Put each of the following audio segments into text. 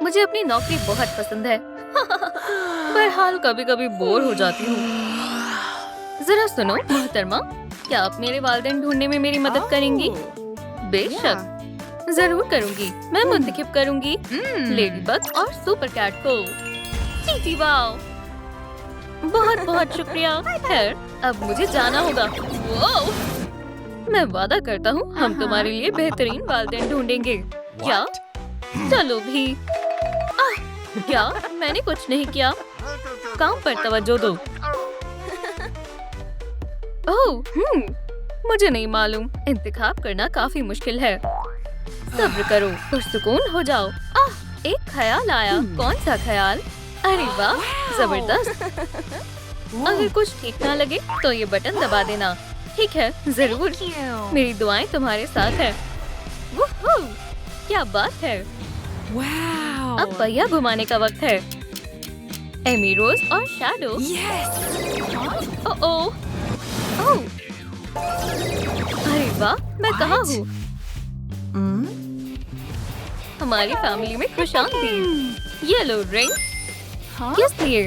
मुझे अपनी नौकरी बहुत पसंद है। बहरहाल कभी कभी बोर हो जाती हूँ। जरा सुनो मोहतरमा, क्या आप मेरे वालिदैन ढूंढने में मेरी मदद करेंगी? बेशक, जरूर करूंगी। मैं मुंतखब करूंगी लेडीबग और सुपर कैट को। चींटी वाओ, बहुत बहुत शुक्रिया। खैर, अब मुझे जाना होगा। वो मैं वादा करता हूँ हम तुम्हारे लिए बेहतरीन वालिदैन ढूंढेंगे। क्या? चलो भी। क्या? मैंने कुछ नहीं किया। काम पर तवज्जो दो। ओह, मुझे नहीं मालूम। इंतखाब करना काफी मुश्किल है। सब्र करो, पुरसुकून हो जाओ। एक ख्याल आया। कौन सा ख्याल? अरे वाह, जबरदस्त। अगर कुछ ठीक ना लगे तो ये बटन दबा देना। ठीक है, जरूर। मेरी दुआएं तुम्हारे साथ है। वुहू, क्या बात है। अब पहिया घुमाने का वक्त है। एमी रोज और शैडो। ओह, अरे वाह, मैं कहाँ हूँ? हमारी फैमिली में खुशामदीद। येलो रिंग किस लिए?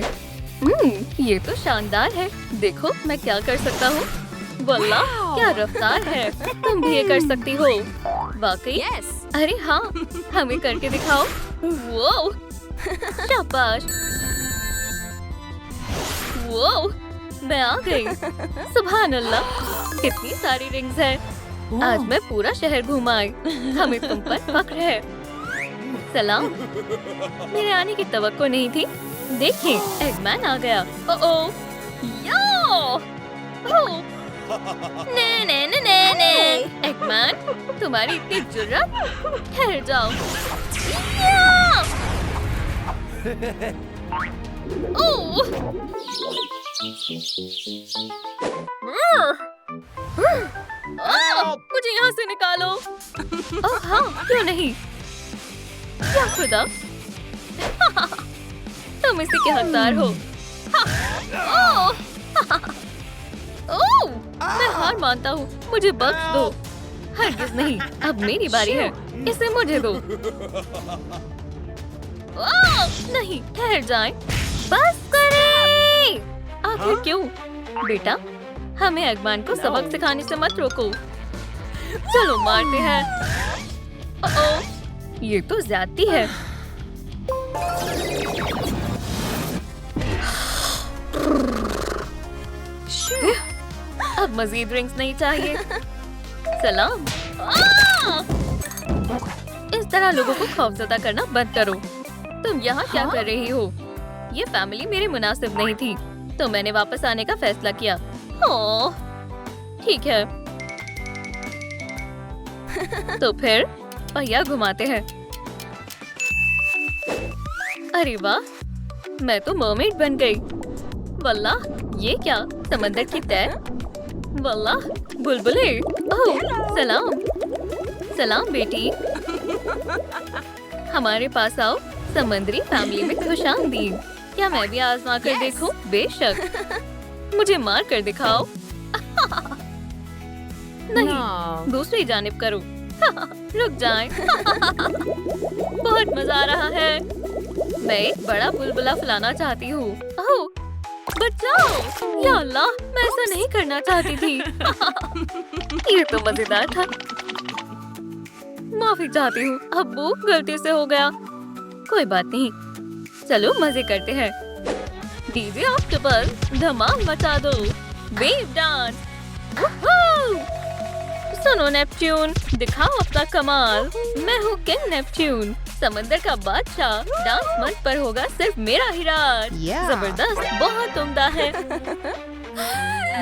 ये तो शानदार है। देखो मैं क्या कर सकता हूँ। वल्लाह, क्या रफ्तार है। तुम भी ये कर सकती हो। वाकई? अरे हाँ, हमें करके दिखाओ। वो शाबाश। वो मैं आ गई। सुभान अल्लाह, कितनी सारी रिंग्स हैं। आज मैं पूरा शहर घूम आई। हमें तुम पर फख्र है। सलाम। मेरे आने की तवक्को नहीं थी। देखिए, एगमैन आ गया। ओह, यो! ने। एगमैन, तुम्हारी इतनी जुर्रत? ठहर जाओ। ओह! मुझे यहाँ से निकालो। ओह हाँ, क्यों नहीं? क्या खुदा, तुम इसी के हकदार हो। ओह, मैं हार मानता हूँ। मुझे बख्श दो। हरगिज़ नहीं, अब मेरी बारी है। इसे मुझे दो। नहीं, ठहर जाएं। बस करें। आखिर क्यों? बेटा, हमें एगमैन को सबक सिखाने से मत रोको। चलो मारते हैं। ओह, ये तो ज्यादती है। अब मजीद रिंग्स नहीं चाहिए। सलाम। इस तरह लोगों को खौफजदा करना बंद करो। तुम यहाँ क्या कर रही हो? ये फैमिली मेरे मुनासिब नहीं थी, तो मैंने वापस आने का फैसला किया। ओह, ठीक है। तो फिर पहिया घुमाते हैं। अरे वाह, मैं तो मरमेड बन गई। वल्लाह, ये क्या? समंदर की तह? वल्लाह, बुलबुले। ओह, सलाम। सलाम बेटी। हमारे पास आओ। समंदरी फैमिली में खुशामदीद। क्या मैं भी आजमा कर देखूं? बेशक। मुझे मार कर दिखाओ। नहीं, दूसरी जानिब करो। रुक जाएं। बहुत मजा आ रहा है। मैं एक बड़ा बुलबुला फैलाना चाहती हूँ। ओह, बचाओ! या अल्लाह, मैं ऐसा नहीं करना चाहती थी। ये तो मजेदार था। माफी चाहती हूँ अब्बू, गलती से हो गया। कोई बात नहीं, चलो मजे करते हैं। डीजे ऑक्टोपस, धमाल मचा दो। Wave dance. सुनो नेपच्यून, दिखाओ अपना कमाल। मैं हूँ किंग नेपच्यून, समंदर का बादशाह। डांस मंच पर होगा सिर्फ मेरा ही राज। जबरदस्त, बहुत उम्दा है।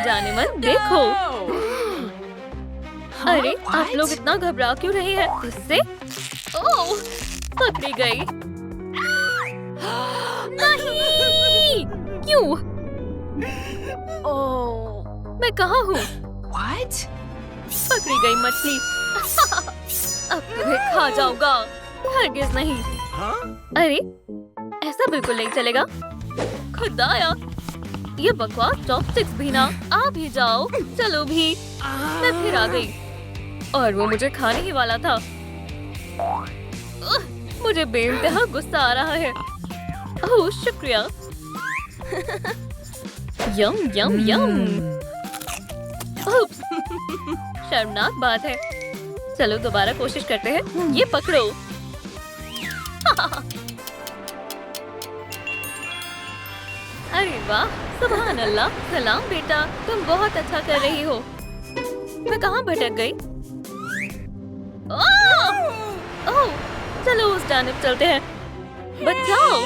जाने मन देखो। अरे, आप लोग इतना घबरा क्यों रहे हैं? इससे ओह, पकड़ी गई। नहीं, क्यों? ओह, मैं कहाँ हूँ? पकड़ी गई मछली। अब तुम्हें खा जाऊंगा। हरगिज़ नहीं। अरे, ऐसा बिल्कुल नहीं चलेगा। खुदाया, ये बकवास चॉपस्टिक्स भी ना। आ भी जाओ। चलो भी। मैं फिर आ गई और वो मुझे खाने ही वाला था। मुझे बेइंतहा गुस्सा आ रहा है। ओह शुक्रिया। यम यम यम। शर्मनाक बात है। चलो दोबारा कोशिश करते हैं। ये पकड़ो। अरे वाह, सुभान अल्लाह। सलाम बेटा, तुम बहुत अच्छा कर रही हो। मैं कहाँ भटक गई? ओह, चलो उस जानिब चलते हैं। बचाओ,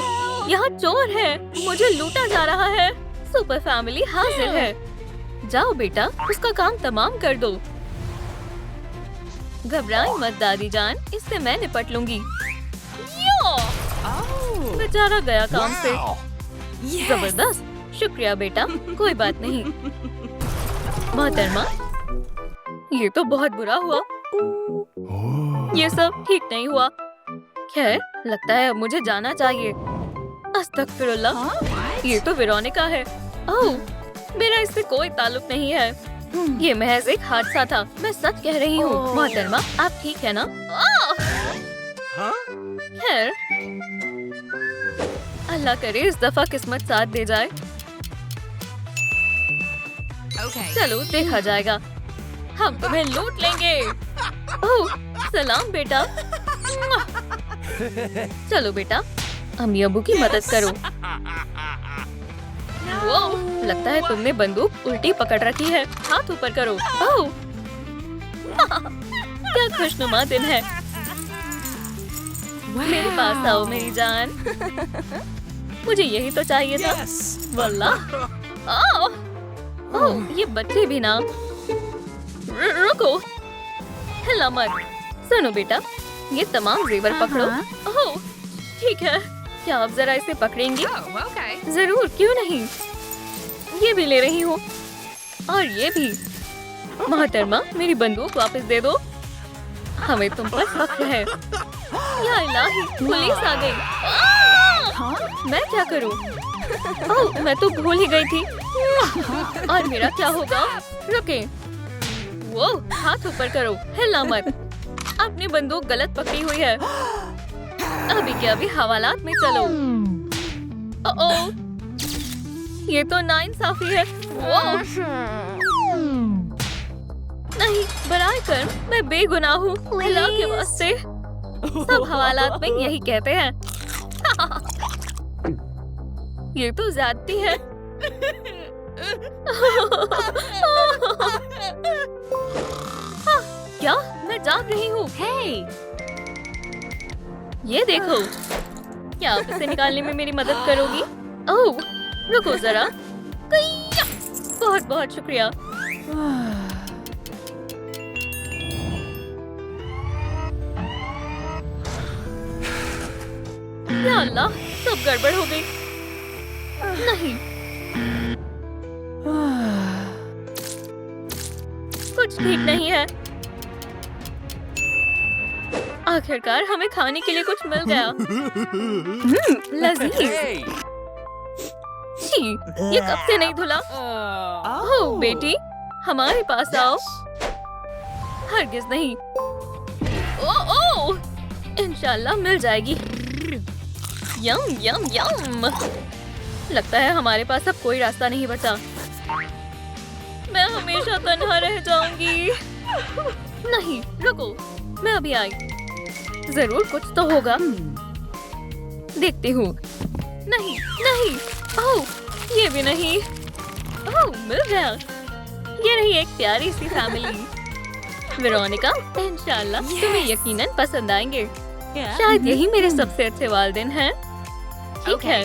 यहाँ चोर है, मुझे लूटा जा रहा है। सुपर फैमिली हाजिर है। जाओ बेटा, उसका काम तमाम कर दो। घबराई मत दादी जान, इससे मैं निपट लूंगी। बेचारा गया काम से। जबरदस्त, शुक्रिया बेटा, कोई बात नहीं। मोहतरमा, ये तो बहुत बुरा हुआ। ये सब ठीक नहीं हुआ। खैर, लगता है अब मुझे जाना चाहिए। अस्तगफिरुल्लाह, ये तो वेरोनिका है। ओह, मेरा इससे कोई ताल्लुक नहीं है। ये महज एक हादसा था। मैं सच कह रही हूँ। मोहतरमा, आप ठीक है ना? खैर, अल्लाह करे इस दफा किस्मत साथ दे जाए। चलो देखा जाएगा। हम तुम्हें लूट लेंगे। ओह, सलाम बेटा। चलो बेटा, अम्मी अब्बू की मदद करो। वो, लगता है तुमने बंदूक उल्टी पकड़ रखी है। हाथ ऊपर करो। ओह, क्या खुशनुमा दिन है। मेरे पास आओ मेरी जान। मुझे यही तो चाहिए था। वल्लाह। ओह, ये बच्चे भी ना। रुको, हिला मत। सुनो बेटा, ये तमाम जेवर पकड़ो। ओह, ठीक है। क्या आप जरा इसे पकड़ेंगी? जरूर, क्यों नहीं। ये भी ले रही हूँ, और ये भी। मोहतरमा, मेरी बंदूक वापस दे दो। हमें तुम पर फख्र है। या इलाही, पुलिस आ गई। मैं क्या करूँ? ओह, मैं तो भूल ही गई थी। और मेरा क्या होगा? रुके। वो, हाथ ऊपर करो, हिलना मत। अपनी बंदूक गलत पकड़ी हुई है। अभी के अभी हवालात में चलो। ओह, ये तो नाइंसाफी है। वो नहीं, बराए कर, मैं बेगुनाह हूँ। अल्लाह के वास्ते। सब हवालात में यही कहते हैं। ये तो ज्यादती है। क्या मैं जाग रही हूँ? ये देखो, क्या आप इसे निकालने में मेरी मदद करोगी? ओह, रुको जरा। बहुत बहुत शुक्रिया। या अल्लाह, सब गड़बड़ हो गई। नहीं, कुछ ठीक नहीं है। आखिरकार हमें खाने के लिए कुछ मिल गया। लजीज। छी, ये कब से नहीं धुला? ओह बेटी, हमारे पास आओ। हरगिज नहीं। ओह ओह, इंशाल्लाह मिल जाएगी। यम यम यम। लगता है हमारे पास अब कोई रास्ता नहीं बचा। मैं हमेशा तन्हा रह जाऊंगी। नहीं, रुको, मैं अभी आई। जरूर कुछ तो होगा। देखती हूँ। नहीं नहीं। ओह, ये भी नहीं। ओह, मिल गया। ये रही एक प्यारी सी फैमिली। वेरोनिका, इंशाल्लाह तुम्हें यकीनन पसंद आएंगे। शायद यही मेरे सबसे अच्छे वालिदैन हैं। ठीक है,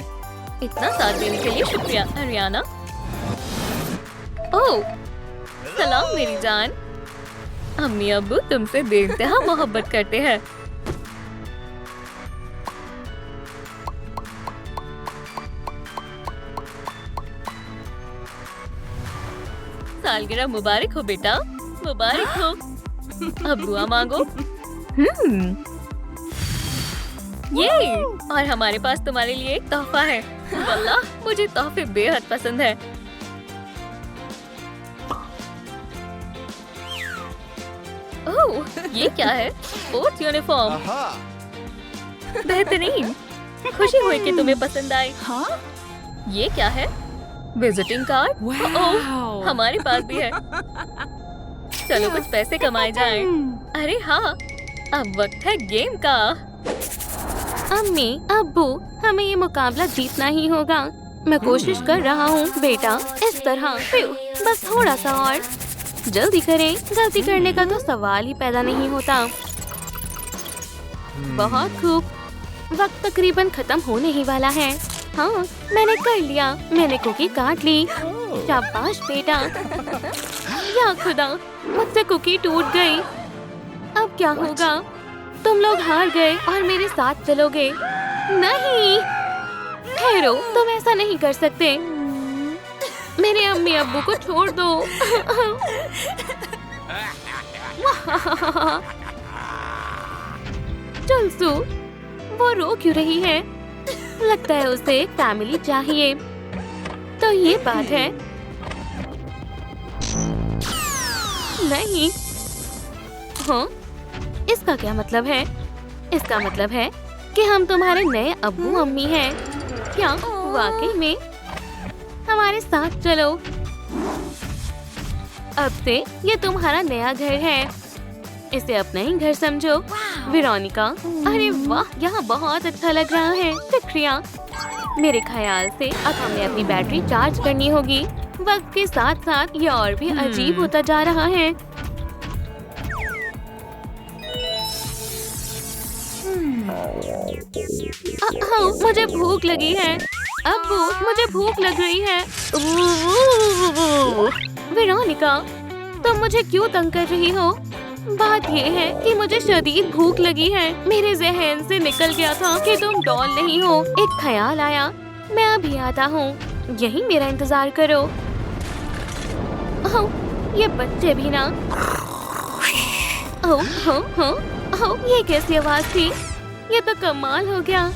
इतना साथ देने के लिए शुक्रिया अरियाना। ओह, सलाम मेरी जान। अम्मी अब्बू तुमसे बेइंतहा मोहब्बत करते हैं। सालगिरह मुबारक हो बेटा, मुबारक हो। अब दुआ मांगो। ये, और हमारे पास तुम्हारे लिए एक तोहफा है। वल्लाह, मुझे तोहफे बेहद पसंद है। ओह, ये क्या है? Sports uniform. बेहतरीन। खुशी हुई कि तुम्हें पसंद आई। हाँ? ये क्या है? Visiting card? ओह, हमारे पास भी है। चलो कुछ पैसे कमाए जाएं। अरे हाँ, अब वक्त है गेम का। अम्मी, अब्बू, हमें ये मुकाबला जीतना ही होगा। मैं कोशिश कर रहा हूँ बेटा, इस तरह। बस थोड़ा सा और। जल्दी करें, गलती करने का तो सवाल ही पैदा नहीं होता। बहुत खूब, वक्त तकरीबन खत्म होने ही वाला है। हाँ, मैंने कर लिया। मैंने कुकी काट ली। शाबाश बेटा। या खुदा, मुझसे कुकी टूट गई। अब क्या होगा? तुम लोग हार गए और मेरे साथ चलोगे? नहीं, ठहरो, तुम ऐसा नहीं कर सकते। मेरे अम्मी अब्बू को छोड़ दो। चलसू, वो रो क्यों रही है? लगता है उसे एक फैमिली चाहिए। तो ये बात है। नहीं। हाँ, इसका क्या मतलब है? इसका मतलब है कि हम तुम्हारे नए अब्बू अम्मी हैं। क्या वाकई में? हमारे साथ चलो। अब से ये तुम्हारा नया घर है। इसे अपना ही घर समझो। वेरोनिका, अरे वाह, यहाँ बहुत अच्छा लग रहा है। शुक्रिया। मेरे ख्याल से अब हमें अपनी बैटरी चार्ज करनी होगी। वक्त के साथ साथ ये और भी अजीब होता जा रहा है। मुझे भूख लगी है। अब्बू, मुझे भूख लग रही है। वेरोनिका, तुम मुझे क्यों तंग कर रही हो? बात ये है कि मुझे शदीद भूख लगी है। मेरे जहन से निकल गया था कि तुम डॉल नहीं हो। एक ख्याल आया, मैं अभी आता हूँ। यही मेरा इंतजार करो। ये बच्चे भी ना। ये कैसी आवाज थी? ये तो कमाल हो गया।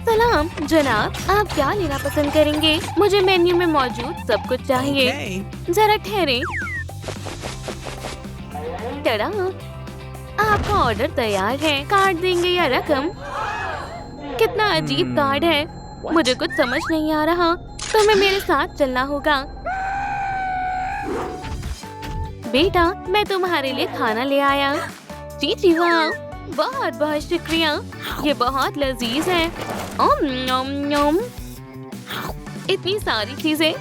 सलाम जनाब, आप क्या लेना पसंद करेंगे? मुझे मेन्यू में मौजूद सब कुछ चाहिए। जरा ठहरे। टड़ा, आपका ऑर्डर तैयार है। कार्ड देंगे या रकम? कितना अजीब कार्ड है। मुझे कुछ समझ नहीं आ रहा। तुम्हें मेरे साथ चलना होगा। बेटा, मैं तुम्हारे लिए खाना ले आया। जी वाह, बहुत बहुत शुक्रिया। ये बहुत लजीज है। नॉम नॉम। इतनी सारी चीजें।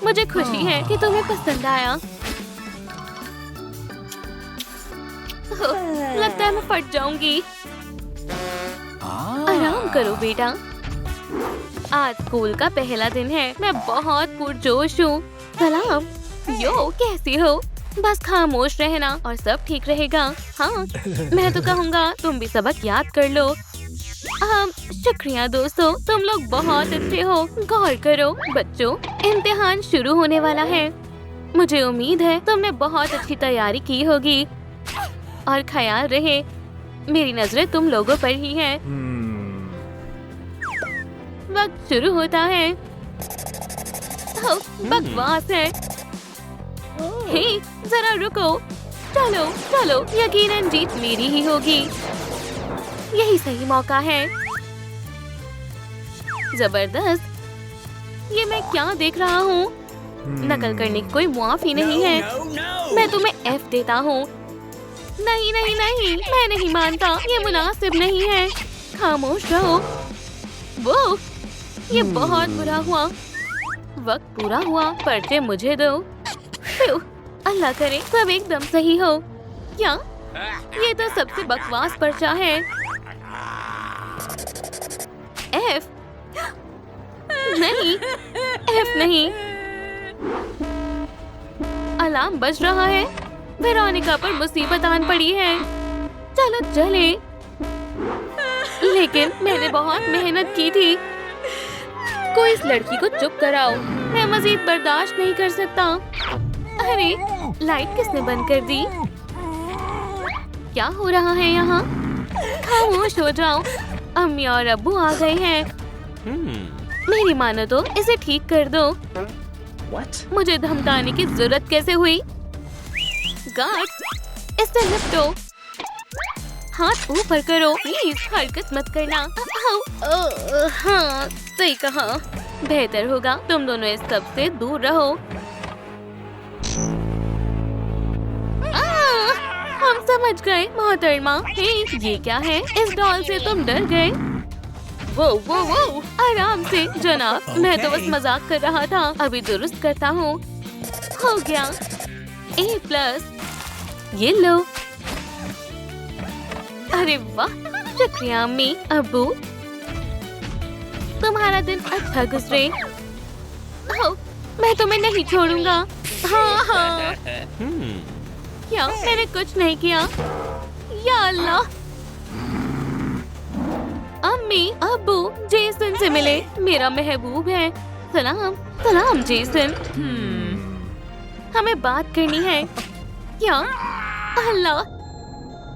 मुझे खुशी है कि तुम्हें पसंद आया। लगता है मैं फट जाऊंगी। आराम करो बेटा। आज स्कूल का पहला दिन है। मैं बहुत पुरजोश हूँ। सलाम। यो, कैसी हो? बस खामोश रहना और सब ठीक रहेगा। हाँ, मैं तो कहूँगा तुम भी सबक याद कर लो। शुक्रिया दोस्तों, तुम लोग बहुत अच्छे हो। गौर करो बच्चों, इम्तिहान शुरू होने वाला है। मुझे उम्मीद है तुमने बहुत अच्छी तैयारी की होगी। और ख्याल रहे, मेरी नजरें तुम लोगों पर ही हैं। वक्त शुरू होता है। बकवास है। हे, जरा रुको। चलो चलो, यकीनन जीत मेरी ही होगी। यही सही मौका है। जबरदस्त। ये मैं क्या देख रहा हूँ? नकल करने की कोई मुआफी नहीं है। मैं तुम्हें F देता हूँ। नहीं नहीं नहीं, मैं नहीं मानता। ये मुनासिब नहीं है। खामोश रहो। वो, ये बहुत बुरा हुआ। वक्त पूरा हुआ। पर्चे मुझे दो। अल्लाह करे सब एकदम सही हो। क्या? ये तो सबसे बकवास पर्चा है। F नहीं, F नहीं। अलार्म बज रहा है। वेरोनिका पर मुसीबत आन पड़ी है। चलो चले। लेकिन मैंने बहुत मेहनत की थी। कोई इस लड़की को चुप कराओ। मैं मजीद बर्दाश्त नहीं कर सकता। अरे, लाइट किसने बंद कर दी? क्या हो रहा है यहाँ? खामोश हो जाओ। अम्मी और अब्बू आ गए हैं। मेरी मानो तो इसे ठीक कर दो। मुझे धमकाने की जरूरत कैसे हुई? गार्ड, इससे निपटो। हाथ ऊपर करो प्लीज, हरकत मत करना। हाँ सही कहा, बेहतर होगा तुम दोनों इस सब से दूर रहो। हम समझ गए मोहतरमा। हे, ये क्या है? इस डॉल से तुम डर गए? वो आराम से जनाब, मैं तो बस मजाक कर रहा था। अभी दुरुस्त करता हूँ। हो गया A+। ये लो। अरे वाह, शुक्रिया अम्मी अब्बू, तुम्हारा दिन अच्छा गुजरे। ओह, मैं तुम्हें नहीं छोड़ूंगा। हाँ। क्या मैंने कुछ नहीं किया? या अल्लाह। अम्मी अब्बू, जेसन से मिले, मेरा महबूब है। सलाम सलाम जेसन। हमें बात करनी है। क्या? अल्लाह,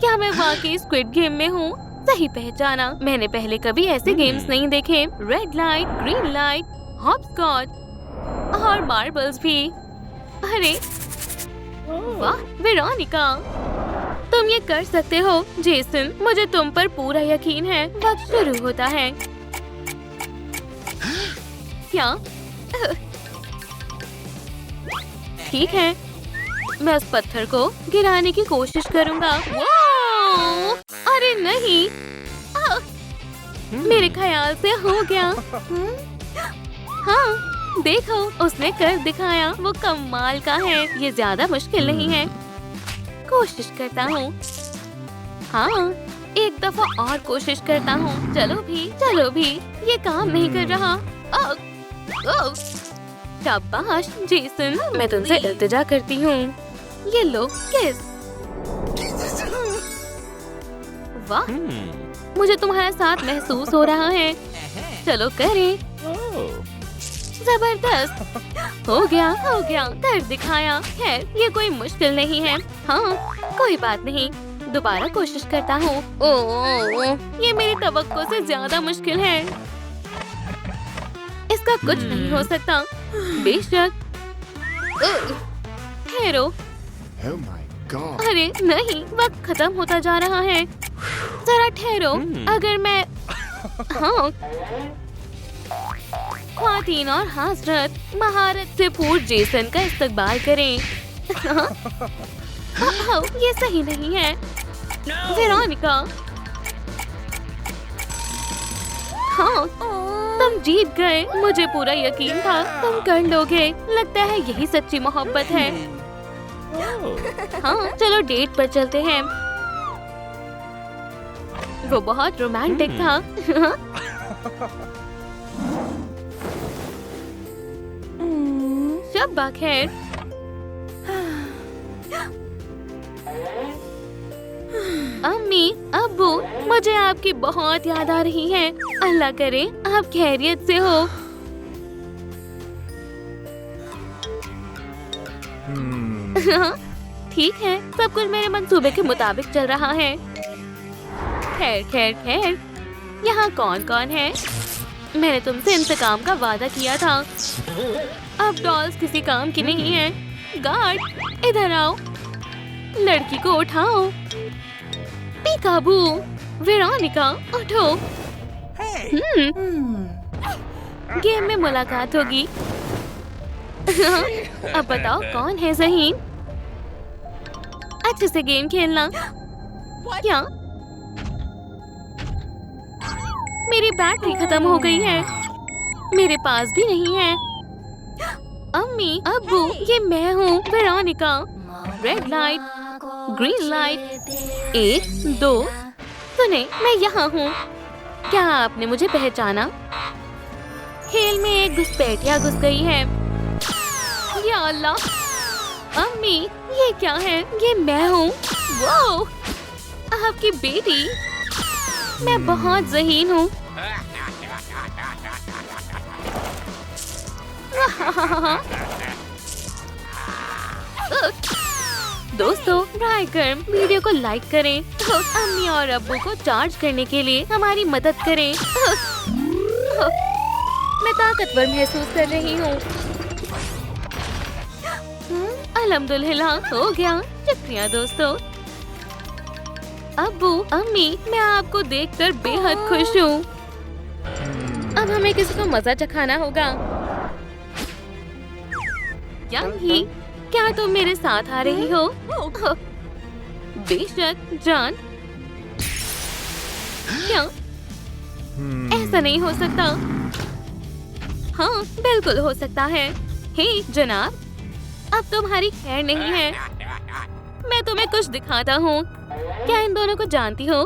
क्या मैं वाकई स्क्विड गेम में हूँ? सही पहचाना, मैंने पहले कभी ऐसे गेम्स नहीं देखे। Red light, green light, hopscotch और मार्बल्स भी। अरे वाह वेरोनिका, तुम ये कर सकते हो। जेसन, मुझे तुम पर पूरा यकीन है। वक्त शुरू होता है। क्या? ठीक है, मैं उस पत्थर को गिराने की कोशिश करूंगा। अरे नहीं, मेरे ख्याल से हो गया। हाँ देखो, उसने कर दिखाया। वो कमाल का है। ये ज्यादा मुश्किल नहीं है। कोशिश करता हूँ। हाँ, एक दफा और कोशिश करता हूँ। चलो भी, ये काम नहीं कर रहा। शाबाश जेसन, मैं तुमसे इल्तिजा करती हूँ। ये लो किस। वाह, मुझे तुम्हारा साथ महसूस हो रहा है। चलो करें। जबरदस्त, हो गया कर दिखाया। खैर, ये कोई मुश्किल नहीं है। हाँ कोई बात नहीं, दोबारा कोशिश करता हूँ। ओह, ये मेरी तवक्को से ज्यादा मुश्किल है। इसका कुछ नहीं हो सकता। बेशक। ठहरो। अरे नहीं, वक्त खत्म होता जा रहा है। जरा ठहरो। अगर मैं हाँ, ख्वातीन और हजरत, महारत से पूर्ण जेसन का इस्तकबाल करें। ये सही नहीं है। वेरोनिका, हाँ तुम जीत गए। मुझे पूरा यकीन था तुम कर लोगे। लगता है यही सच्ची मोहब्बत है। हाँ चलो डेट पर चलते हैं। वो बहुत रोमांटिक था। शब्बा खैर। अम्मी अब्बू, मुझे आपकी बहुत याद आ रही है। अल्लाह करे आप खैरियत से हो। ठीक है, सब कुछ मेरे मंसूबे के मुताबिक चल रहा है। खैर, यहाँ कौन कौन है? मैंने तुमसे इंतकाम का वादा किया था। अब डॉल्स किसी काम की नहीं है। गार्ड इधर आओ, लड़की को उठाओ। पीकाबू, वेरोनिका उठो। गेम में मुलाकात होगी। अब बताओ कौन है ज़हीन? अच्छे से गेम खेलना। क्या? मेरी बैटरी खत्म हो गई है। मेरे पास भी नहीं है। अम्मी अब्बू, ये मैं हूँ Veronica. Red light, green light, 1 2। सुने, मैं यहाँ हूँ। क्या आपने मुझे पहचाना? खेल में एक घुसपैठिया घुस गई है। या अल्लाह, अम्मी ये क्या है? ये मैं हूँ। वो आपकी बेटी। मैं बहुत ज़हीन हूँ। दोस्तों, ट्राई कर वीडियो को लाइक करें। अम्मी और अब्बू को चार्ज करने के लिए हमारी मदद करें। मैं ताकतवर महसूस कर रही हूँ। अल्हम्दुलिल्लाह, हो गया। शुक्रिया दोस्तों। अब्बू, अम्मी, मैं आपको देखकर बेहद खुश हूँ। अब हमें किसी को मजा चखाना होगा। यांगी, क्या तुम मेरे साथ आ रही हो? बेशक जान। क्या ऐसा नहीं हो सकता? हाँ, बिल्कुल हो सकता है। हे जनाब, अब तुम्हारी खैर नहीं है। मैं तुम्हें कुछ दिखाता हूँ। क्या इन दोनों को जानती हो?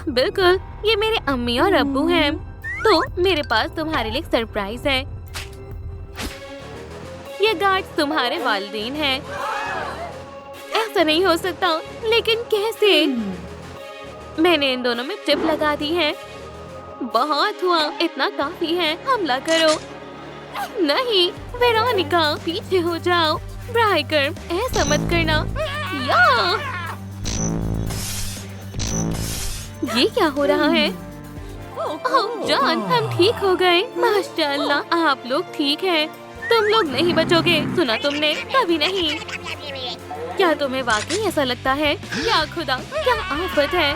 बिल्कुल, ये मेरे अम्मी और अब्बू हैं। तो मेरे पास तुम्हारे लिए एक सरप्राइज है। ये गार्ड तुम्हारे वालिदैन हैं। ऐसा नहीं हो सकता, लेकिन कैसे? मैंने इन दोनों में चिप लगा दी है। बहुत हुआ, इतना काफी है। हमला करो। नहीं, वेरोनिका, पीछे हो जाओ। ब्राइकर, ऐसा मत करना। या ये क्या हो रहा है? ओह जान, हम ठीक हो गए। माशाअल्लाह, आप लोग ठीक हैं। तुम लोग नहीं बचोगे, सुना तुमने? कभी नहीं। क्या तुम्हें वाकई ऐसा लगता है? या खुदा, क्या आफत है।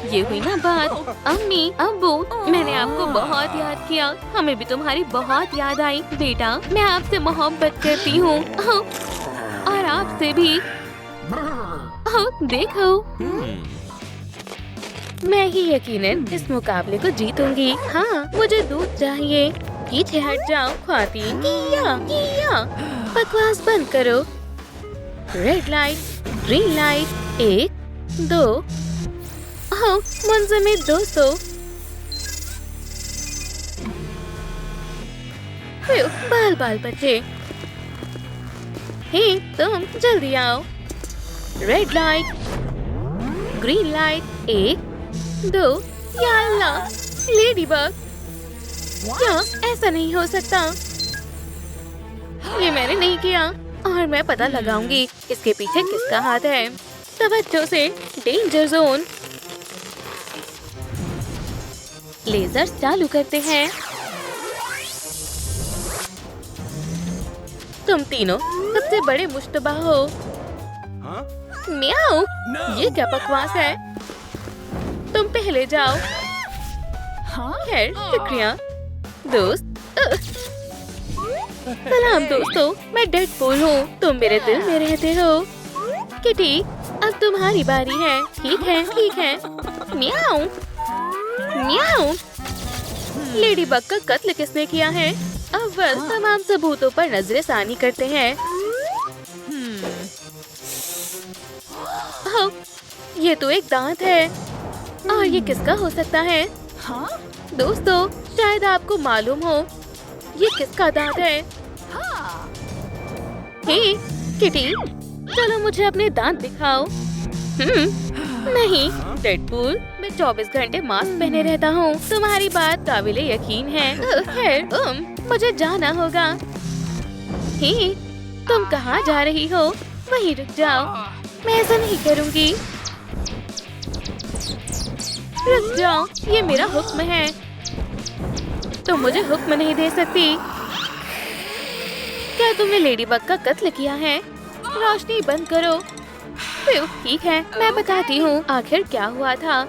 ये हुई ना बात। अम्मी, अब्बू, मैंने आपको बहुत याद किया। हमें भी तुम्हारी बहुत याद आई। बेटा, मैं आपसे मोहब्बत करती हूँ और आपसे भी। देखो, मैं ही यकीनन इस मुकाबले को जीतूंगी। हाँ, मुझे दूध चाहिए। पीछे हट जाओ ख्वातीन। किया, बकवास बंद करो। Red light, green light, 1, 2। मंजर में 200। बाल बचे। हे तुम, जल्दी आओ। Red light, green light, 1, 2। या अल्लाह, लेडीबग, क्या ऐसा नहीं हो सकता? ये मैंने नहीं किया और मैं पता लगाऊंगी इसके पीछे किसका हाथ है। तवज्जो से, डेंजर जोन। लेजर चालू करते हैं। तुम तीनों सबसे बड़े मुश्तबा हो। म्याऊ, ये क्या बकवास है? तुम पहले जाओ। खैर, शुक्रिया दोस्त। सलाम दोस्तों, मैं डेडपूल हूँ। तुम मेरे दिल में रहते हो। किटी, अब तुम्हारी बारी है। ठीक है। म्याऊ, म्याऊ। लेडीबग का कत्ल किसने किया है? अव्वल तमाम सबूतों पर नजरसानी करते हैं। ये तो एक दांत है। और ये किसका हो सकता है? दोस्तों, शायद आपको मालूम हो ये किसका दांत है। हे किटी, चलो मुझे अपने दांत दिखाओ। नहीं डेडपूल, मैं 24 घंटे मास्क पहने रहता हूँ। तुम्हारी बात काबिले यकीन है। खैर, मुझे जाना होगा। हे, तुम कहाँ जा रही हो? वहीं रुक जाओ। मैं ऐसा नहीं करूँगी। रुक जाओ, ये मेरा हुक्म है। तुम मुझे हुक्म नहीं दे सकती। क्या तुमने लेडीबग का कत्ल किया है? रोशनी बंद करो। ठीक है, मैं बताती हूँ आखिर क्या हुआ था।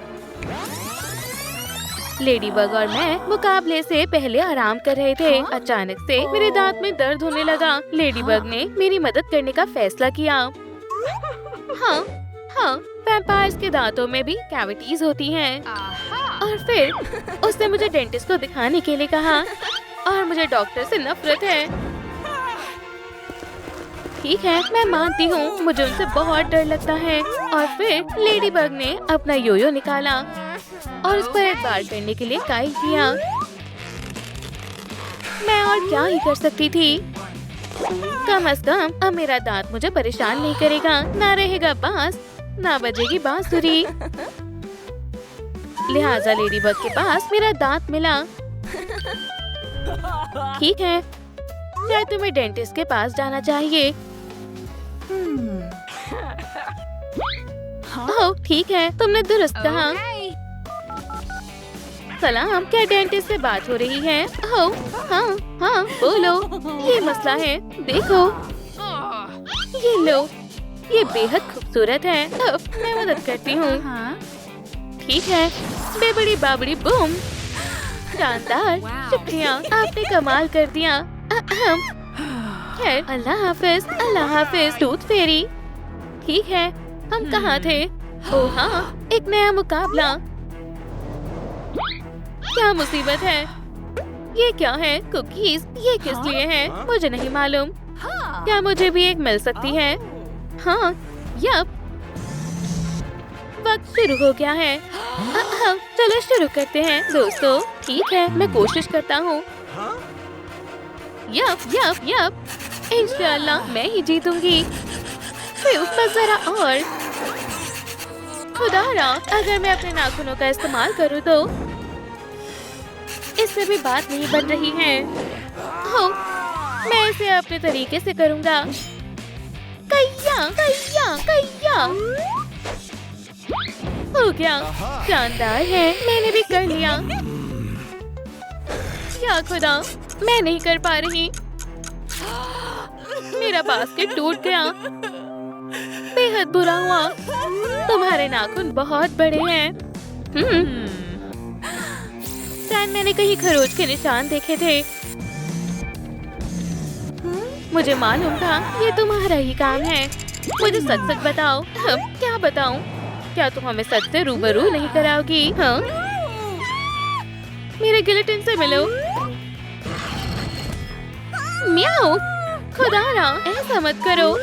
लेडीबग और मैं मुकाबले से पहले आराम कर रहे थे। अचानक से मेरे दांत में दर्द होने लगा। लेडीबग ने मेरी मदद करने का फैसला किया। हाँ, वैम्पायर्स के दांतों में भी कैविटीज होती हैं। और फिर उसने मुझे डेंटिस्ट को दिखाने के लिए कहा और मुझे डॉक्टर से नफरत है। ठीक है, मैं मानती हूँ, मुझे उनसे बहुत डर लगता है। और फिर लेडीबग ने अपना योयो निकाला और उस पर एक बार करने के लिए कायल किया। मैं और क्या ही कर सकती थी। कम से कम अब मेरा दांत मुझे परेशान नहीं करेगा। ना रहेगा बांस, ना बजेगी बांसुरी। लिहाजा लेडीबग के पास मेरा दांत मिला। ठीक है, क्या तुम्हें डेंटिस्ट के पास जाना चाहिए? ओह, ठीक है, तुमने दुरुस्त कहा। सलाम, क्या डेंटिस्ट से बात हो रही है? ओह, हाँ, बोलो। ये मसला है, देखो। ये लो, ये बेहद खूबसूरत है। अब मैं मदद करती हूँ। ठीक है, बेबड़ी बाबड़ी बूम। शानदार, शुक्रिया, आपने कमाल कर दिया। खैर, अल्लाह हाफिज टूथ फेरी। ठीक है, हम कहाँ थे? ओह हाँ, एक नया मुकाबला। क्या मुसीबत है? ये क्या है? कुकीज? ये किस लिए है? मुझे नहीं मालूम। क्या मुझे भी एक मिल सकती है? हाँ, यप। वक्त शुरू हो गया है। चलो शुरू करते हैं दोस्तों। ठीक है, मैं कोशिश करता हूँ। यप यप यप, इंशाल्लाह मैं ही जीतूंगी। बस जरा और। खुदारा, अगर मैं अपने नाखूनों का इस्तेमाल करूँ तो इससे भी बात नहीं बन रही है। हो, मैं इसे अपने तरीके से करूँगा। कैया कैया कैया, हो गया। शानदार है, मैंने भी कर लिया। या खुदा, मैं नहीं कर पा रही। मेरा बास्केट टूट गया। बेहद बुरा हुआ। तुम्हारे नाखून बहुत बड़े हैं। मैंने कहीं खरोच के निशान देखे थे। मुझे मालूम था ये तुम्हारा ही काम है। मुझे सच सच बताओ। क्या बताऊं? क्या तुम हमें सच से रूबरू नहीं कराओगी? हाँ, मेरे गिलेटिन से मिलो। म्याऊ, खुदारा, ऐसा मत करो।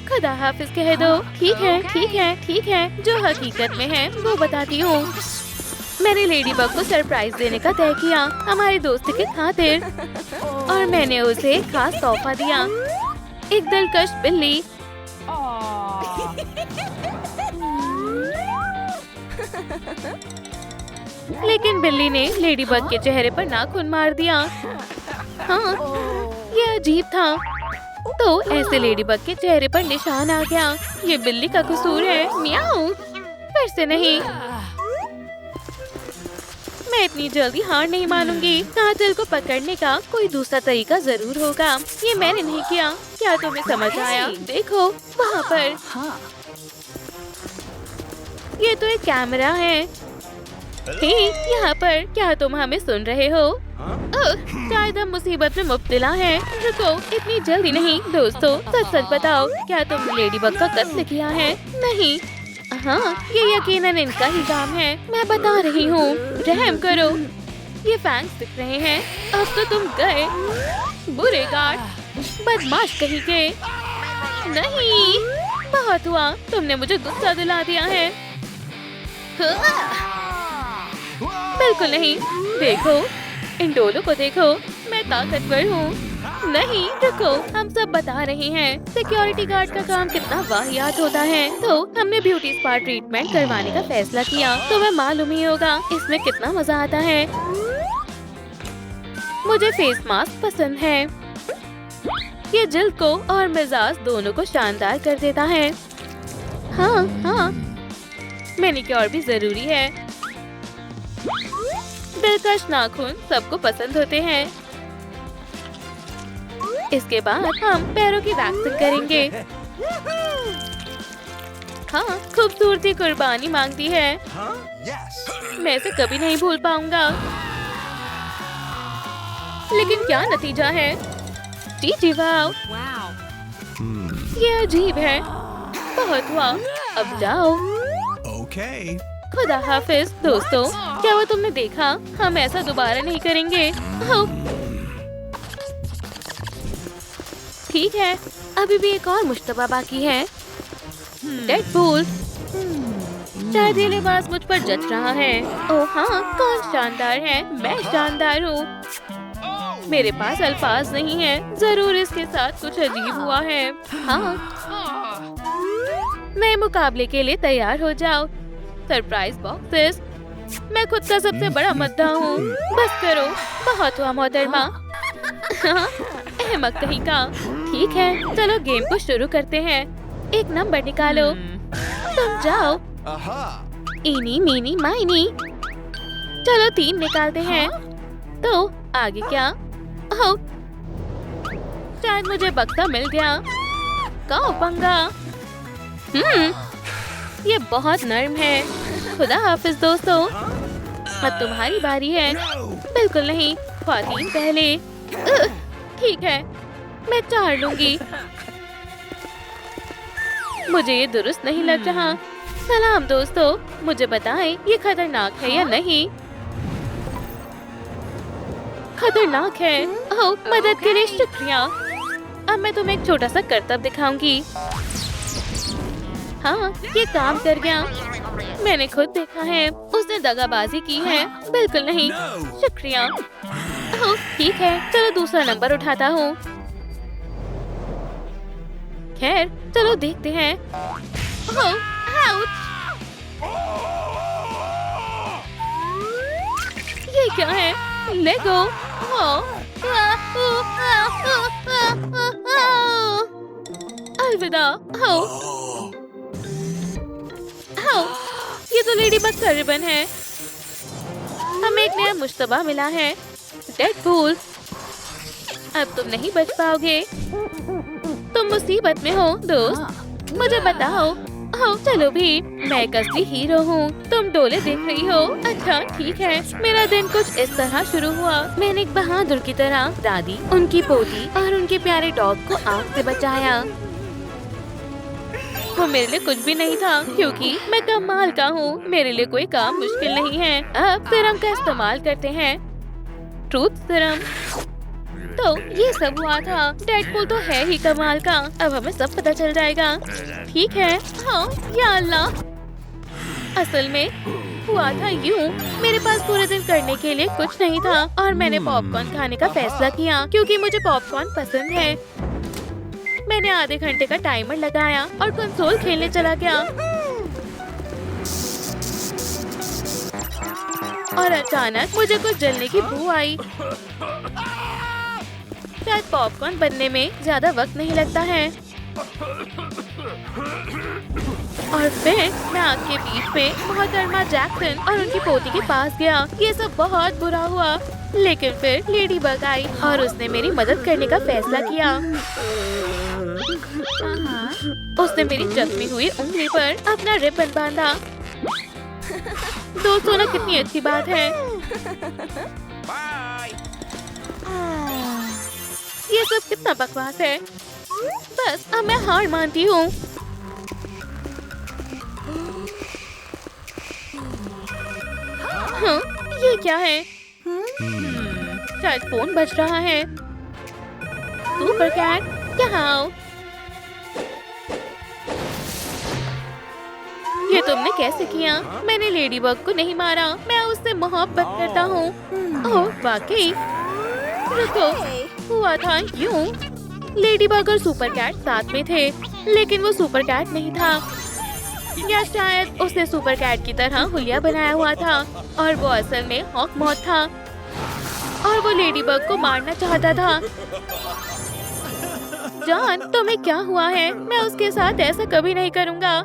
खुदा हाफिज कह दो। ठीक है ठीक है ठीक है, जो हकीकत में है वो बताती हूँ। मैंने लेडी बग को सरप्राइज देने का तय किया हमारी दोस्ती के खातिर, और मैंने उसे एक खास तोहफा दिया, एक दिलकश बिल्ली। लेकिन बिल्ली ने लेडी बग के चेहरे पर नाखून मार दिया। हाँ, ये अजीब था। तो ऐसे लेडी बग के चेहरे पर निशान आ गया। ये बिल्ली का कसूर है। म्याऊ, फिर से नहीं। मैं इतनी जल्दी हार नहीं मानूंगी। कातिल को पकड़ने का कोई दूसरा तरीका जरूर होगा। ये मैंने नहीं किया। क्या तुम्हें समझ आया? देखो वहाँ पर। ये तो एक कैमरा है। हे, यहाँ पर। क्या तुम हमें सुन रहे हो? शायद हम मुसीबत में मुब्तला हैं। रुको, इतनी जल्दी नहीं। दोस्तों, सच सच बताओ, क्या तुम लेडी बग का कत्ल किया है? नहीं। हाँ, ये यकीनन इनका ही काम है। मैं बता रही हूँ, रहम करो। ये फैंस दिख रहे हैं। अब तो तुम गए, बुरे गार्ड, बदमाश कहीं के। नहीं, बहुत हुआ। तुमने मुझे गुस्सा दिला दिया है। बिल्कुल नहीं। देखो, इन डोलों को देखो। मैं ताकतवर हूँ। नहीं, रुको, हम सब बता रहे हैं सिक्योरिटी गार्ड का काम कितना वाहियात होता है। तो हमने ब्यूटी स्पा ट्रीटमेंट करवाने का फैसला किया। तुम्हें मालूम ही होगा इसमें कितना मजा आता है। मुझे फेस मास्क पसंद है। ये जल्द को और मिजाज दोनों को शानदार कर देता है। हाँ हाँ, मैनिक्योर भी जरूरी है। दिलकश नाखून सबको पसंद होते हैं। इसके बाद हम पैरों की वैक्सिंग करेंगे। हाँ, खूबसूरती कुर्बानी मांगती है। मैं इसे कभी नहीं भूल पाऊंगा। लेकिन क्या नतीजा है? जी जी वाह, ये अजीब है। बहुत हुआ, अब जाओ। खुदा हाफिज दोस्तों। क्या वो तुमने देखा? हम ऐसा दोबारा नहीं करेंगे। ठीक है, अभी भी एक और मुश्तबा बाकी है। डेडपूल। शायद ये लिबास मुझ पर जच रहा है। ओह हाँ, कौन शानदार है? मैं शानदार हूँ। मेरे पास अल्फाज नहीं है। जरूर इसके साथ कुछ अजीब हुआ है। हाँ, नए मुकाबले के लिए तैयार हो जाओ। Surprise boxes. मैं खुद का सबसे बड़ा मद्दा हूँ। बस करो, बहुत हुआ मोहतरमा। अहमक कहीं का। ठीक है, चलो गेम को शुरू करते हैं। एक नंबर निकालो। तुम जाओ। इनी मीनी माइनी। चलो 3 निकालते हैं। तो आगे क्या? ओह, शायद मुझे बक्सा मिल गया। काओ पंगा। ये बहुत नर्म है। खुदा हाफिज दोस्तों, अब तुम्हारी बारी है। बिल्कुल नहीं, ख्वातीन पहले। ठीक है, मैं 4 लूंगी। मुझे ये दुरुस्त नहीं लग रहा। सलाम दोस्तों, मुझे बताएं ये खतरनाक है या नहीं। खतरनाक है। ओह, मदद के लिए शुक्रिया। अब मैं तुम्हें एक छोटा सा करतब दिखाऊंगी। हाँ, ये काम कर गया। मैंने खुद देखा है, उसने दगाबाजी की है। बिल्कुल नहीं, शुक्रिया। ओह, ठीक है, चलो दूसरा नंबर उठाता हूँ। खैर, चलो देखते हैं। ओह, आउच! ये क्या है? लेगो। अलविदा। ये तो लेडी बग का रिबन है। हमें एक नया मुश्तबा मिला है, डेडपूल। अब तुम नहीं बच पाओगे। तुम मुसीबत में हो दोस्त, मुझे बताओ। हाँ, चलो भी, मैं एक असली हीरो हूँ। तुम डोले देख रही हो? अच्छा, ठीक है। मेरा दिन कुछ इस तरह शुरू हुआ। मैंने एक बहादुर की तरह दादी, उनकी पोती और उनके प्यारे डॉग को आग से बचाया। वो मेरे लिए कुछ भी नहीं था, क्योंकि मैं कमाल का हूँ। मेरे लिए कोई काम मुश्किल नहीं है। अब सीरम का इस्तेमाल करते हैं, ट्रूथ सीरम। तो ये सब हुआ था। डेडपूल तो है ही कमाल का। अब हमें सब पता चल जाएगा। ठीक है। हाँ, या अल्लाह। असल में हुआ था यूं, मेरे पास पूरे दिन करने के लिए कुछ नहीं था और मैंने पॉपकॉर्न खाने का फैसला किया, क्योंकि मुझे पॉपकॉर्न पसंद है। मैंने आधे घंटे का टाइमर लगाया और कंसोल खेलने चला गया। और अचानक मुझे कुछ जलने की बू आई। शायद पॉपकॉर्न बनने में ज्यादा वक्त नहीं लगता है। और फिर मैं आग के बीच में मोहतरमा जैक्सन और उनकी पोती के पास गया। ये सब बहुत बुरा हुआ, लेकिन फिर लेडी बग आई और उसने मेरी मदद करने का फैसला किया। उसने मेरी जख्मी हुई उंगली पर अपना रिबन बांधा। दोस्तों, ना कितनी अच्छी बात है। ये सब कितना बकवास है। बस अब मैं हार मानती हूँ। हाँ, ये क्या है? शायद फोन बज रहा है। सुपर कैट, यहाँ आओ। ये तुमने कैसे किया? मैंने लेडी बग को नहीं मारा, मैं उससे मोहब्बत करता हूँ। ओह, वाकई? रुको, हुआ था यूं। लेडी बग और सुपर कैट साथ में थे, लेकिन वो सुपर कैट नहीं था। या शायद उसने सुपर कैट की तरह हुलिया बनाया हुआ था और वो असल में हॉक मॉथ था और वो लेडी बग को मारना चाहता था। जॉन, तुम्हें क्या हुआ है? मैं उसके साथ ऐसा कभी नहीं करूँगा।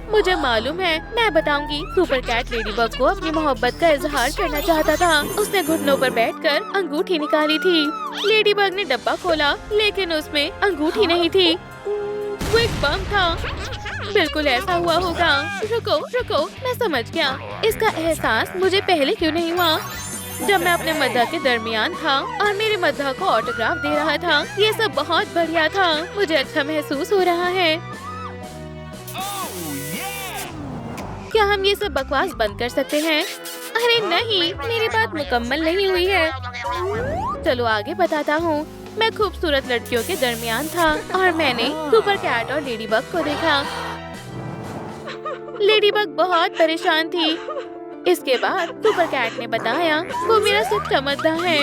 मुझे मालूम है, मैं बताऊंगी। सुपर कैट लेडी बग को अपनी मोहब्बत का इजहार करना चाहता था। उसने घुटनों पर बैठकर अंगूठी निकाली थी। लेडी बग ने डब्बा खोला, लेकिन उसमें अंगूठी नहीं थी, वो एक बम था। बिल्कुल ऐसा हुआ होगा। रुको रुको, मैं समझ गया। इसका एहसास मुझे पहले क्यों नहीं हुआ? जब मैं अपने मद्दा के दरमियान था और मेरे मद्दा को ऑटोग्राफ दे रहा था। ये सब बहुत बढ़िया था। मुझे अच्छा महसूस हो रहा है। क्या हम ये सब बकवास बंद कर सकते हैं? अरे नहीं, मेरी बात मुकम्मल नहीं हुई है। चलो आगे बताता हूँ। मैं खूबसूरत लड़कियों के दरमियान था और मैंने सुपर कैट और लेडी बग को देखा। लेडी बग बहुत परेशान थी। इसके बाद सुपर कैट ने बताया वो मेरा सच्चा मद्दा है।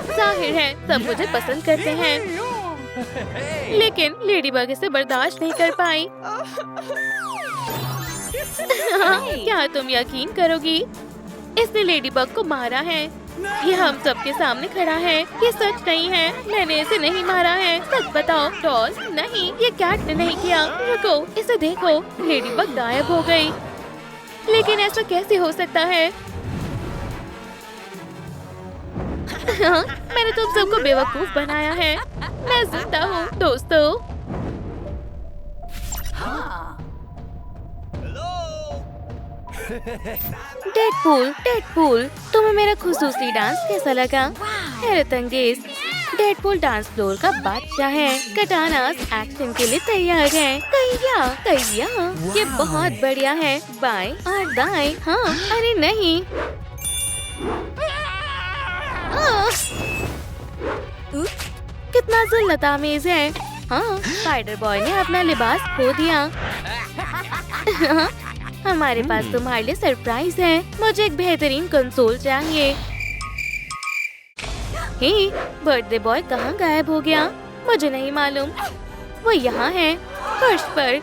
जाहिर है सब मुझे पसंद करते हैं, लेकिन लेडी बग इसे बर्दाश्त नहीं कर पाई। क्या तुम यकीन करोगी? इसने लेडी बग को मारा है। ये हम सबके सामने खड़ा है। ये सच नहीं है, मैंने इसे नहीं मारा है। सच बताओ टॉस। नहीं, ये कैट ने नहीं किया। रुको, इसे देखो, लेडी बग गायब हो गई। लेकिन ऐसा कैसे हो सकता है? मैंने तुम सबको बेवकूफ बनाया है। मैं जिंदा हूँ दोस्तों। डेडपूल, डेडपूल, तुम्हें मेरा खुसूसी डांस कैसा लगा? हैरत अंगेज। डेडपूल डांस फ्लोर का बादशाह है। कटानास एक्शन के लिए तैयार है। कैया, कैया, ये बहुत बढ़िया है। बाएं और दाएं। हाँ, अरे नहीं। कितना ज़िल्लतामेज़ है। हाँ, स्पाइडर बॉय ने अपना लिबास खो दिया। हमारे पास तुम्हारे लिए सरप्राइज है। मुझे एक बेहतरीन कंसोल चाहिए। हे, बर्थडे बॉय कहाँ गायब हो गया? मुझे नहीं मालूम। वो यहाँ है, फर्श पर।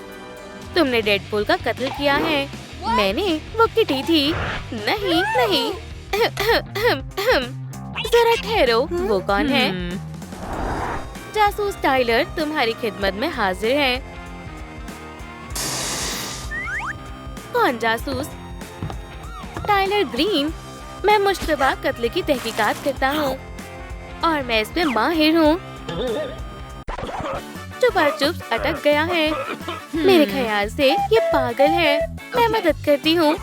तुमने डेडपूल का कत्ल किया है। मैंने? वो किटी थी। नहीं, नहीं। जरा ठहरो, वो कौन है? जासूस टाइलर तुम्हारी खिदमत में हाजिर है। कौन जासूस? Tyler Green. मैं मुश्तबा कत्ल की तहकीकात करता हूँ और मैं इसमें माहिर हूँ। चुपा चुप अटक गया है। मेरे ख्याल से ये पागल है। मैं मदद करती हूँ।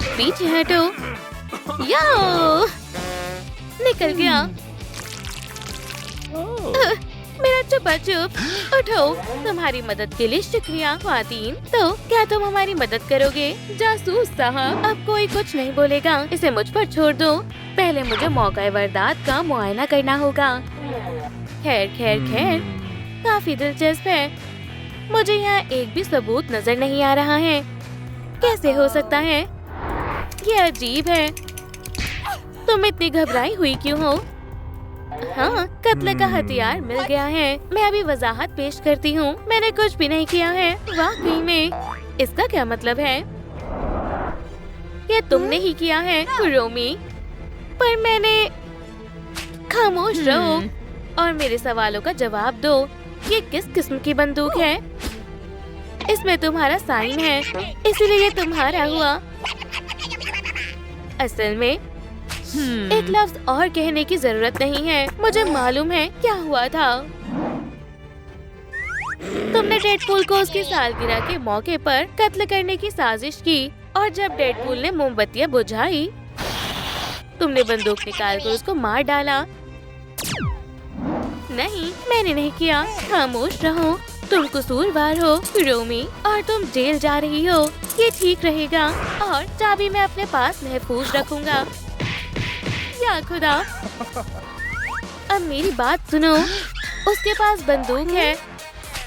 पीछे हटो। याओ! निकल गया। मेरा चुपा चुप। उठो। तुम्हारी मदद के लिए शुक्रिया ख्वातीन। तो क्या तुम हमारी मदद करोगे? जासूस साहब, अब कोई कुछ नहीं बोलेगा। इसे मुझ पर छोड़ दो। पहले मुझे मौका वारदात का मुआयना करना होगा। खैर खैर खैर, काफी दिलचस्प है। मुझे यहाँ एक भी सबूत नजर नहीं आ रहा है। कैसे हो सकता है? ये अजीब है। तुम इतनी घबराई हुई क्यों हो? हाँ, कत्ल का हथियार मिल गया है। मैं अभी वजाहत पेश करती हूँ। मैंने कुछ भी नहीं किया है। वाकई में। इसका क्या मतलब है? ये तुमने ही किया है, रोमी। पर मैंने। खामोश रहो और मेरे सवालों का जवाब दो। ये किस किस्म की बंदूक है? इसमें तुम्हारा साइन है, इसलिए ये तुम्हारा हुआ। असल में एक लफ्ज और कहने की जरूरत नहीं है। मुझे मालूम है क्या हुआ था। तुमने डेडपूल को उसकी सालगिरह के मौके पर कत्ल करने की साजिश की और जब डेडपूल ने मोमबत्तियां बुझाई, तुमने बंदूक निकालकर उसको मार डाला। नहीं, मैंने नहीं किया। खामोश रहो। तुम कसूरवार हो, रोमी, और तुम जेल जा रही हो। ये ठीक रहेगा और चाबी मैं अपने पास महफूज रखूंगा। या खुदा! अब मेरी बात सुनो। उसके पास बंदूक है।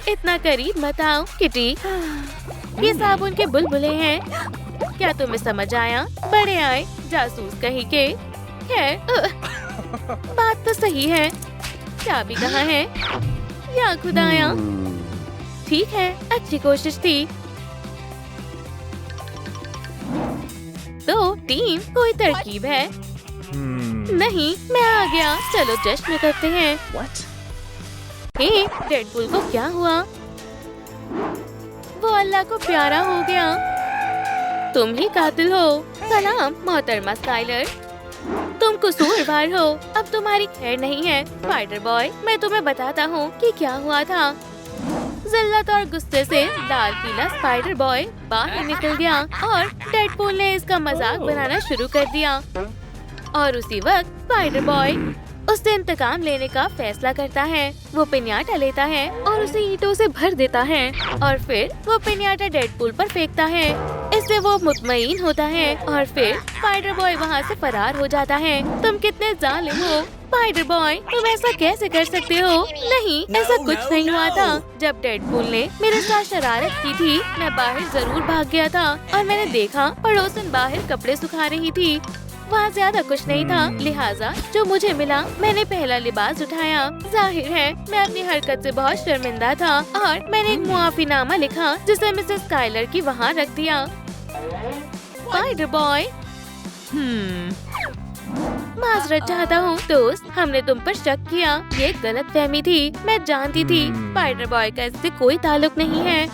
इतना करीब मत आओ, किटी। ये साबुन के बुलबुले हैं। क्या तुम्हें समझ आया? बड़े आए, जासूस कहीं के। खैर, बात तो सही है। चाबी कहाँ है? या खुदाया! ठीक है, अच्छी कोशिश थी। तो टीम, कोई तरकीब है? नहीं, मैं आ गया। चलो जश्न करते हैं। हे, डेडपूल को क्या हुआ? वो अल्लाह को प्यारा हो गया। तुम ही कातिल हो। सलाम मोहतरमा स्काइलर। तुम कसूरवार हो। अब तुम्हारी खैर नहीं है। स्पाइडर बॉय, मैं तुम्हें बताता हूँ कि क्या हुआ था। जिल्लत और गुस्से से लाल पीला स्पाइडर बॉय बाहर निकल गया और डेडपूल ने इसका मजाक बनाना शुरू कर दिया। और उसी वक्त स्पाइडर बॉय उससे इंतकाम लेने का फैसला करता है। वो पिन्याटा लेता है और उसे ईंटों से भर देता है और फिर वो पिन्याटा डेडपूल पर फेंकता है। इससे वो मुतमईन होता है और फिर स्पाइडर बॉय वहाँ से फरार हो जाता है। तुम कितने जालिम हो स्पाइडर बॉय, तुम ऐसा कैसे कर सकते हो? नहीं, ऐसा कुछ नहीं हुआ था। जब डेडपूल ने मेरे साथ शरारत की थी, मैं बाहर जरूर भाग गया था और मैंने देखा पड़ोसन बाहर कपड़े सुखा रही थी। वहाँ ज्यादा कुछ नहीं था, लिहाजा जो मुझे मिला मैंने पहला लिबास उठाया। जाहिर है मैं अपनी हरकत से बहुत शर्मिंदा था और मैंने एक मुआफीनामा लिखा जिसे मिसेस स्काइलर की वहाँ रख दिया। स्पाइडर बॉय, माजरत चाहता हूँ दोस्त, हमने तुम पर शक किया। ये गलत फहमी थी। मैं जानती थी स्पाइडर बॉय का इससे कोई ताल्लुक नहीं है।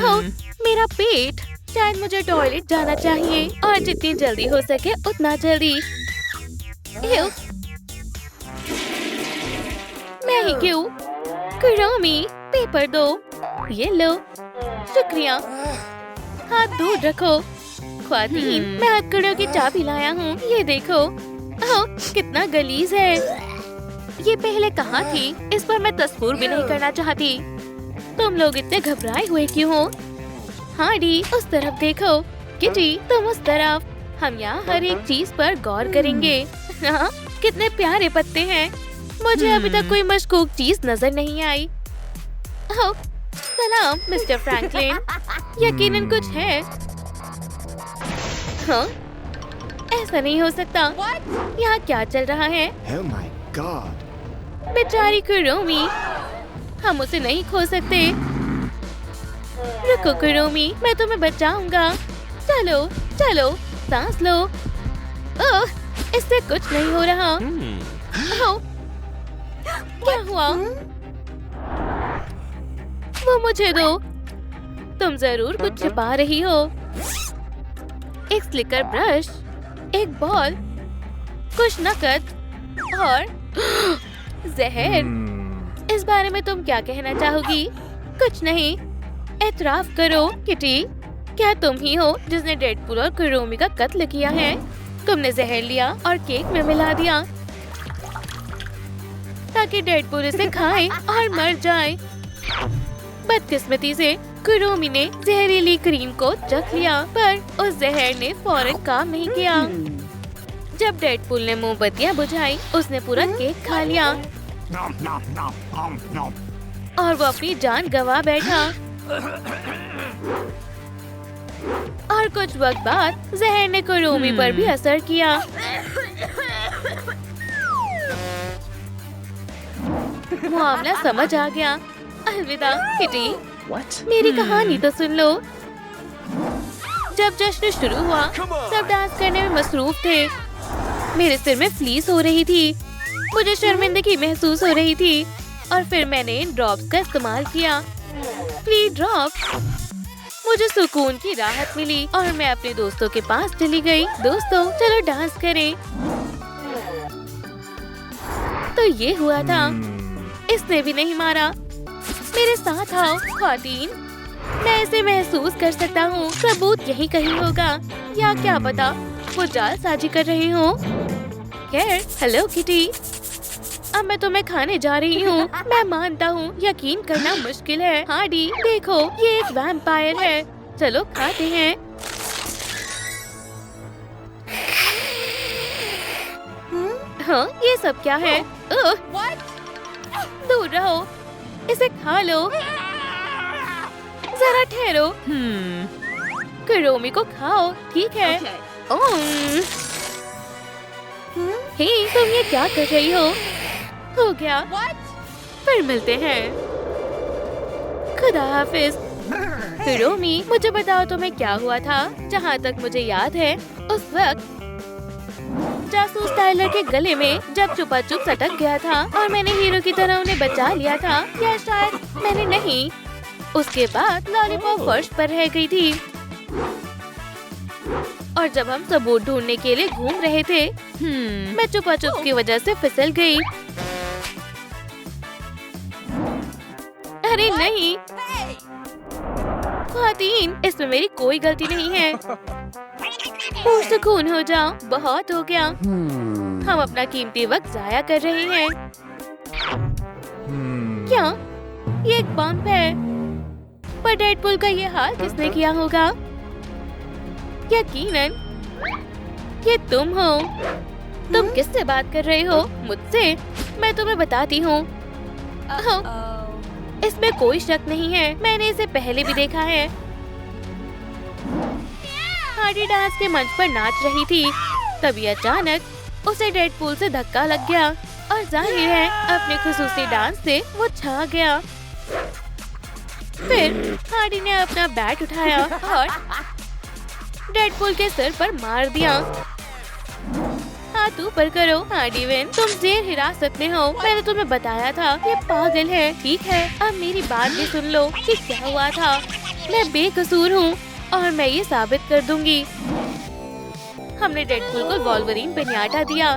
ओह, मेरा पेट। शायद मुझे टॉयलेट जाना चाहिए और जितनी जल्दी हो सके उतना जल्दी। मैं ही क्यों? कुरोमी, पेपर दो। ये लो। शुक्रिया। हाथ दूर रखो। ख्वातीन, मैं हथकड़ियों की चाबी लाया हूँ, ये देखो। ओह, कितना गलीज है। ये पहले कहाँ थी? इस पर मैं तस्वीर भी नहीं करना चाहती। तुम लोग इतने घबराए हुए क्यों हो? हार्डी, उस तरफ देखो। किटी, तुम उस तरफ। हम यहाँ हर एक चीज पर गौर करेंगे। हाँ, कितने प्यारे पत्ते हैं। मुझे अभी तक कोई मशकूक चीज नजर नहीं आई। ओह, सलाम मिस्टर फ्रैंकलिन। यकीनन कुछ है। हाँ? ऐसा नहीं हो सकता। यहाँ क्या चल रहा है? Oh my God. बेचारी कुरोमी, हम उसे नहीं खो सकते। रुको कुरोमी, मैं तुम्हें बचाऊंगा। चलो चलो, सांस लो। ओह, इससे कुछ नहीं हो रहा। ओह, क्या हुआ? वो मुझे दो। तुम जरूर कुछ छिपा रही हो। एक स्लिकर ब्रश, एक बॉल, कुछ नकद और जहर। इस बारे में तुम क्या कहना चाहोगी? कुछ नहीं। एतराफ करो किटी, क्या तुम ही हो जिसने डेडपूल और कुरोमी का कत्ल किया है? तुमने जहर लिया और केक में मिला दिया ताकि डेडपूल इसे खाए और मर जाए। बदकिस्मती से कुरोमी ने जहरीली क्रीम को चख लिया, पर उस जहर ने फौरन काम नहीं किया। जब डेडपूल ने मोमबत्तियां बुझाई, उसने पूरा केक खा लिया और वो अपनी जान गंवा बैठा। और कुछ वक्त बाद जहर ने कुरोमी पर भी असर किया। मामला समझ आ गया। अलविदा किटी। मेरी कहानी तो सुन लो। जब जश्न शुरू हुआ, सब डांस करने में मसरूफ थे। मेरे सिर में फ्लीस हो रही थी, मुझे शर्मिंदगी महसूस हो रही थी, और फिर मैंने इन ड्रॉप्स का इस्तेमाल किया। Flea drop. मुझे सुकून की राहत मिली और मैं अपने दोस्तों के पास चली गई। दोस्तों, चलो डांस करें। तो ये हुआ था। इसने भी नहीं मारा। मेरे साथ आओ ख्वातीन, मैं इसे महसूस कर सकता हूँ। सबूत यही कहीं होगा, या क्या पता वो जालसाजी कर रहे हो। खैर, हेलो किटी, अब मैं तुम्हें खाने जा रही हूँ। मैं मानता हूँ यकीन करना मुश्किल है। हार्डी, देखो, ये एक वैम्पायर है। चलो खाते हैं। हाँ, ये सब क्या है? दूर रहो, इसे खा लो। जरा ठहरो। कुरोमी को खाओ, ठीक है? हे, तुम ये क्या कर रही हो? हो गया। फिर मिलते हैं। खुदा हाफिज। कुरोमी, मुझे बताओ तुम्हें क्या हुआ था? जहाँ तक मुझे याद है, उस वक्त जासूस टाइलर के गले में जब छुपा चुप सटक गया था और मैंने हीरो की तरह उन्हें बचा लिया था, या शायद मैंने नहीं। उसके बाद लॉलीपॉप फर्श पर रह गई थी, और जब हम सबूत ढूंढने के लिए घूम रहे थे, मैं छुपा चुप की वजह से फिसल गई। अरे नहीं ख्वातीन, इसमें मेरी कोई गलती नहीं है। सुकून हो जाओ, बहुत हो गया। हम अपना कीमती वक्त जाया कर रहे हैं। क्या ये एक बम है? पर डेडपूल का ये हाल किसने किया होगा? यकीनन ये तुम हो। तुम किससे बात कर रहे हो? मुझसे? मैं तुम्हें बताती हूँ। इसमें कोई शक नहीं है, मैंने इसे पहले भी देखा है। हार्डी डांस के मंच पर नाच रही थी, तभी अचानक उसे डेडपूल से धक्का लग गया और जाहिर है अपने खुसूसी डांस से वो छा गया। फिर हार्डी ने अपना बैट उठाया और डेडपूल के सिर पर मार दिया। हाथ ऊपर करो हार्डी विन, तुम जेर हिरासत में हो। मैंने तुम्हें बताया था ये पागल है। ठीक है, अब मेरी बात भी सुन लो कि क्या हुआ था। मैं बेकसूर हूँ और मैं ये साबित कर दूंगी। हमने डेडपूल को वॉल्वरीन पिन्याटा दिया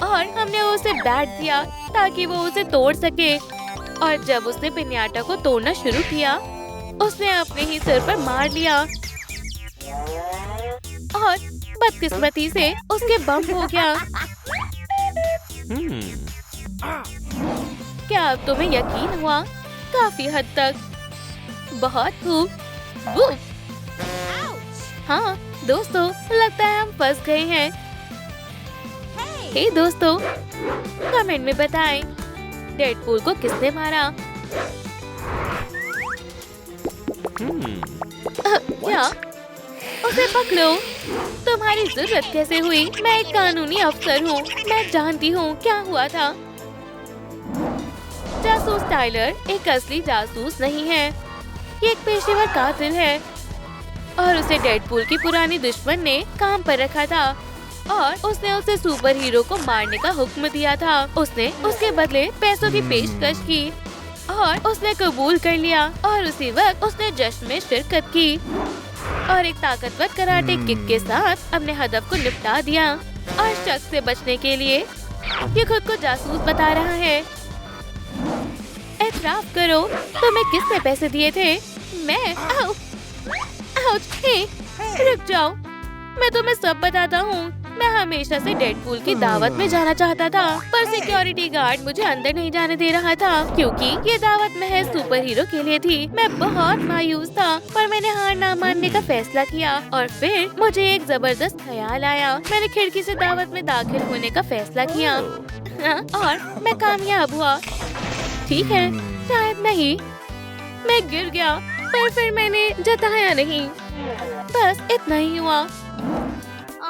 और हमने उसे बैट दिया ताकि वो उसे तोड़ सके। और जब उसने पिन्याटा को तोड़ना शुरू किया, उसने अपने ही सिर पर मार लिया। और बदकिस्मती से उसके बम हो गया। क्या अब तुम्हें यकीन हुआ? काफी हद तक। बहुत खूब। वो। हाँ दोस्तों, लगता है हम फंस गए हैं। हे दोस्तों, कमेंट में बताएं डेडपूल को किसने मारा। क्या? उसे पकड़ो। तुम्हारी जरूरत कैसे हुई? मैं एक कानूनी अफसर हूँ, मैं जानती हूँ क्या हुआ था। जासूस टाइलर एक असली जासूस नहीं है, ये एक पेशेवर कातिल है और उसे डेडपूल की पुरानी दुश्मन ने काम पर रखा था और उसने उसे सुपर हीरो को मारने का हुक्म दिया था। उसने उसके बदले पैसों की पेशकश की और उसने कबूल कर लिया और उसी वक्त उसने जश्न में शिरकत की और एक ताकतवर कराटे किक के साथ अपने हदफ को निपटा दिया। और शख्स से बचने के लिए ये खुद को जासूस बता रहा है। एतराफ करो, तुम्हें किसने पैसे दिए थे? मैं। आउ, आउच, हे, रुक जाओ, मैं तुम्हें सब बताता हूँ। मैं हमेशा से डेडपूल की दावत में जाना चाहता था, पर सिक्योरिटी गार्ड मुझे अंदर नहीं जाने दे रहा था क्योंकि ये दावत महज सुपर हीरो के लिए थी। मैं बहुत मायूस था, पर मैंने हार ना मानने का फैसला किया और फिर मुझे एक जबरदस्त ख्याल आया। मैंने खिड़की से दावत में दाखिल होने का फैसला किया और मैं कामयाब हुआ। ठीक है, शायद नहीं, मैं गिर गया, पर फिर मैंने जताया नहीं। बस इतना ही हुआ।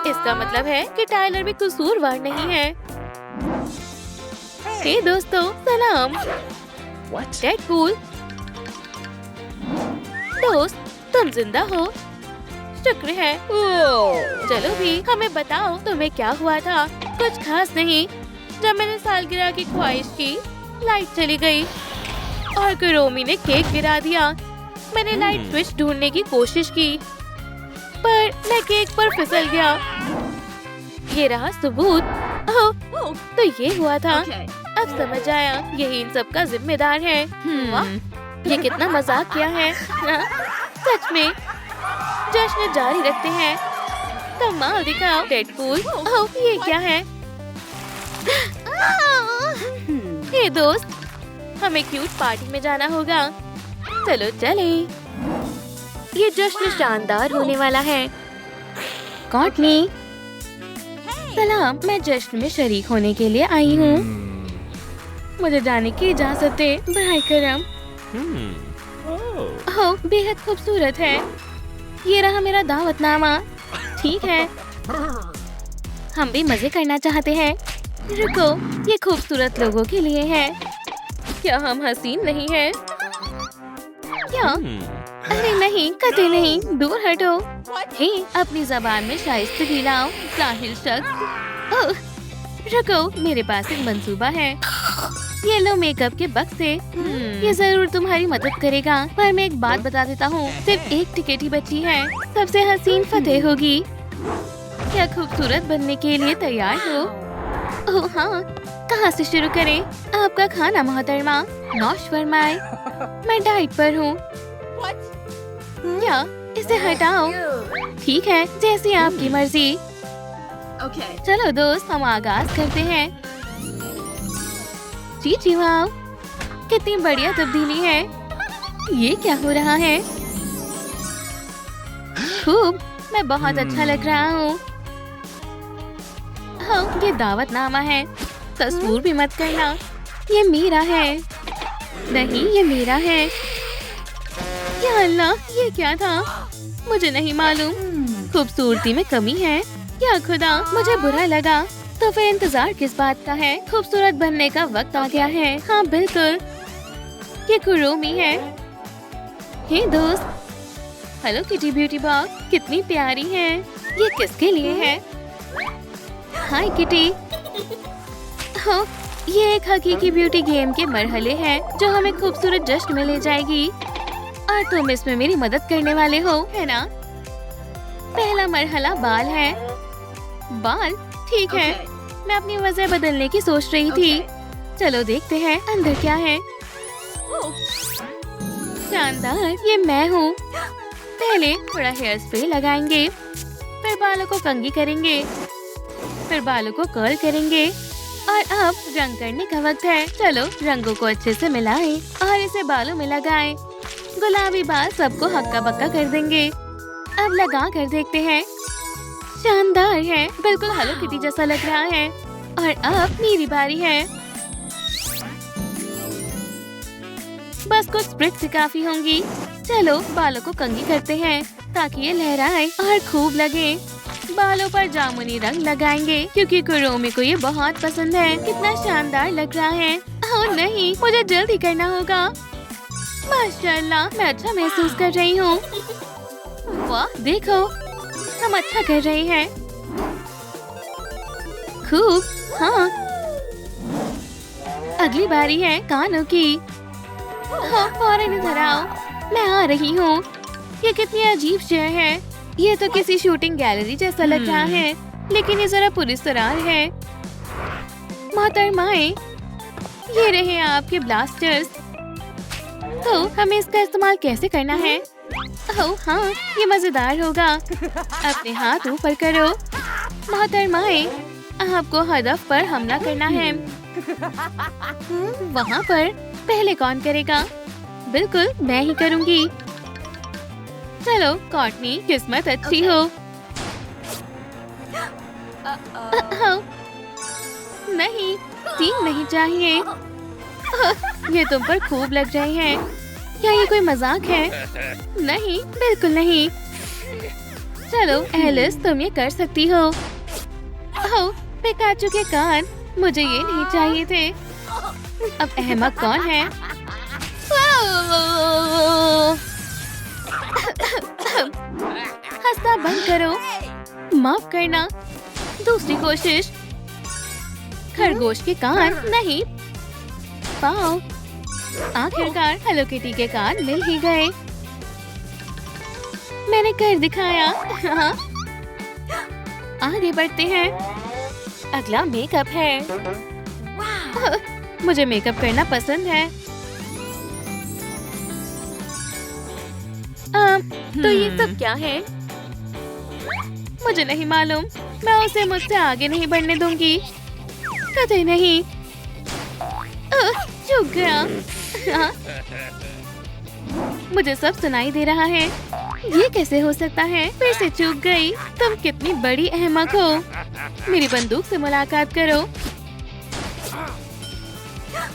इसका मतलब है कि टाइलर भी कसूरवार नहीं है। हे दोस्तों, सलाम। डेडपूल दोस्त, तुम जिंदा हो? शुक्र है। चलो भी, हमें बताओ तुम्हें क्या हुआ था। कुछ खास नहीं। जब मैंने सालगिरह की ख्वाहिश की, लाइट चली गई और कुरोमी ने केक गिरा दिया। मैंने लाइट स्विच ढूंढने की कोशिश की, पर मैं केक पर फिसल गया। ये रहा सबूत। ओह, तो ये हुआ था। अब समझ आया, यही इन सब का जिम्मेदार है। वाह, ये कितना मजाक किया है। सच में। जश्न जारी रखते हैं। कमाल दिखाओ डेडपूल। ओह, ये क्या है? हे दोस्त, हमें क्यूट पार्टी में जाना होगा। चलो चले। ये जश्न शानदार होने वाला है। कॉटनी, सलाम। मैं जश्न में शरीक होने के लिए आई हूँ। मुझे जाने की इजाजत दे, बराए करम। ओह, बेहद खूबसूरत है। ये रहा मेरा दावतनामा। ठीक है, हम भी मजे करना चाहते हैं। रुको, ये खूबसूरत लोगों के लिए है। क्या हम हसीन नहीं हैं? क्या? अरे नहीं, कतई नहीं, दूर हटो। हे, अपनी जबान में शाइस्तगी लाओ, जाहिल शख्स। ओह, रुको, मेरे पास एक मंसूबा है। ये लो मेकअप के बक्से। ये जरूर तुम्हारी मदद करेगा, पर मैं एक बात बता देता हूँ, सिर्फ एक टिकट ही बची है। सबसे हसीन फतेह होगी। क्या खूबसूरत बनने के लिए तैयार हो? ओह हाँ, कहाँ से शुरू करें? आपका खाना मोहतरमा। नौश फरमाए। मैं डाइट पर हूँ। क्या? इसे हटाओ। ठीक है, जैसी आपकी मर्जी। चलो दोस्त, हम आगाज करते हैं। जी वाह, कितनी बढ़िया तब्दीली है। ये क्या हो रहा है? खूब, मैं बहुत अच्छा लग रहा हूँ। हाँ, ये दावतनामा है। तस्वीर भी मत करना। ये मेरा है। नहीं, ये मेरा है। या अल्लाह, ये क्या था? मुझे नहीं मालूम। खूबसूरती में कमी है। या खुदा, मुझे बुरा लगा। तो फिर इंतजार किस बात का है? खूबसूरत बनने का वक्त आ गया है। हाँ बिल्कुल, ये कुरोमी है। हे दोस्त। हेलो किटी ब्यूटी बॉक्स, कितनी प्यारी है। ये किसके लिए है? हाय किटी। हाँ, ये एक हकीकी ब्यूटी गेम के मरहले हैं जो हमें खूबसूरत जश्न में ले जाएगी और तुम इसमें मेरी मदद करने वाले हो, है ना? पहला मरहला बाल है। बाल? ठीक है। मैं अपनी वजह बदलने की सोच रही थी। चलो देखते हैं अंदर क्या है। शानदार, ये मैं हूँ। पहले थोड़ा हेयर स्प्रे लगाएंगे, फिर बालों को कंघी करेंगे, फिर बालों को कर्ल करेंगे और अब रंग करने का वक्त है। चलो रंगों को अच्छे से मिलाएं और इसे बालों में लगाएं। गुलाबी बाल सबको हक्का बक्का कर देंगे। अब लगा कर देखते हैं। शानदार है, बिल्कुल हेलो किटी जैसा लग रहा है। और अब मेरी बारी है। बस कुछ स्प्रिट्स से काफी होंगी। चलो बालों को कंघी करते हैं ताकि ये लहराए और खूब लगे। बालों पर जामुनी रंग लगाएंगे क्योंकि कुरोमी को ये बहुत पसंद है। कितना शानदार लग रहा है। ओह नहीं, मुझे जल्दी करना होगा। माशाल्लाह, मैं अच्छा महसूस कर रही हूँ। वाह देखो, हम अच्छा कर रहे हैं। खूब, हाँ। अगली बारी है कानों की। हाँ, फौरन इधर आओ, मैं आ रही हूँ। ये कितनी अजीब शय है। ये तो किसी शूटिंग गैलरी जैसा लग रहा है, लेकिन ये जरा पुरस्कार है। मोहतरमाएं, ये रहे आपके ब्लास्टर्स। तो हमें इसका इस्तेमाल कैसे करना है? ओह हाँ, ये मजेदार होगा। अपने हाथ ऊपर करो। मोहतरमाएं, आपको हदफ पर हमला करना है। वहाँ पर पहले कौन करेगा? बिल्कुल मैं ही करूँगी। चलो कॉटनी, किस्मत अच्छी हो। नहीं, 3 नहीं चाहिए। ये तुम पर खूब लग रहे हैं। क्या ये कोई मजाक है? नहीं, बिल्कुल नहीं। चलो एलिस, तुम ये कर सकती हो। ओह, पिकाचू के कान, मुझे ये नहीं चाहिए थे। अब अहमक कौन है? हंसना बंद करो। माफ करना। दूसरी कोशिश। खरगोश के कान नहीं, पाँव। आखिरकार हेलो किटी के कान मिल ही गए। मैंने कर दिखाया। हाँ। आगे बढ़ते हैं। अगला मेकअप है। मुझे मेकअप करना पसंद है। तो ये सब क्या है? मुझे नहीं मालूम। मैं उसे मुझसे आगे नहीं बढ़ने दूंगी। कतई नहीं। चूक गया। हाँ। मुझे सब सुनाई दे रहा है। ये कैसे हो सकता है? फिर से चूक गई। तुम कितनी बड़ी अहमक हो। मेरी बंदूक से मुलाकात करो।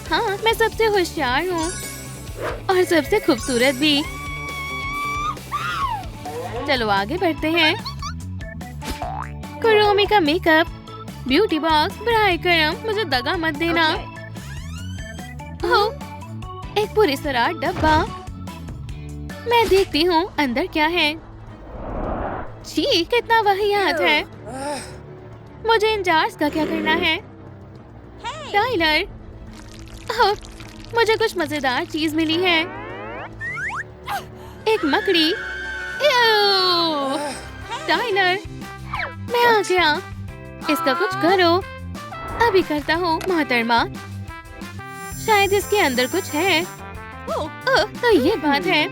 हाँ, मैं सबसे होशियार हूँ और सबसे खूबसूरत भी। चलो आगे बढ़ते हैं। कुरोमी का मेकअप। ब्यूटी बॉक्स, बराए करम मुझे दगा मत देना। ओह, एक पूरी सरार डब्बा। मैं देखती हूँ अंदर क्या है। छी, कितना वाहियात है। मुझे इन जार्स का क्या करना है? टाइलर, ओह, मुझे कुछ मजेदार चीज मिली है। एक मकड़ी। टाइलर, मैं आ गया। इसका कुछ करो। अभी करता हूँ मोहतरमा। शायद इसके अंदर कुछ है। तो ये बात है।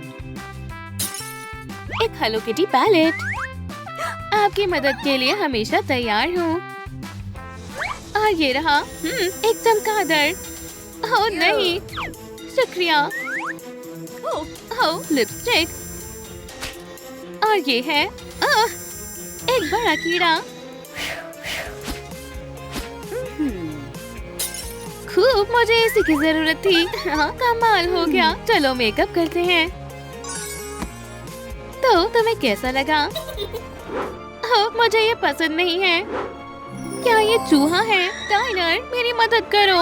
एक हेलो किटी पैलेट। आपकी मदद के लिए हमेशा तैयार हूँ। और ये रहा एक चमगादड़। ओह नहीं, शुक्रिया। ओह, लिपस्टिक। और ये है एक बड़ा कीड़ा। खूब, मुझे इसी की जरूरत थी। हाँ, कमाल हो गया। चलो मेकअप करते हैं। तो तुम्हें कैसा लगा? मुझे ये पसंद नहीं है। क्या ये चूहा है? टाइलर, मेरी मदद करो।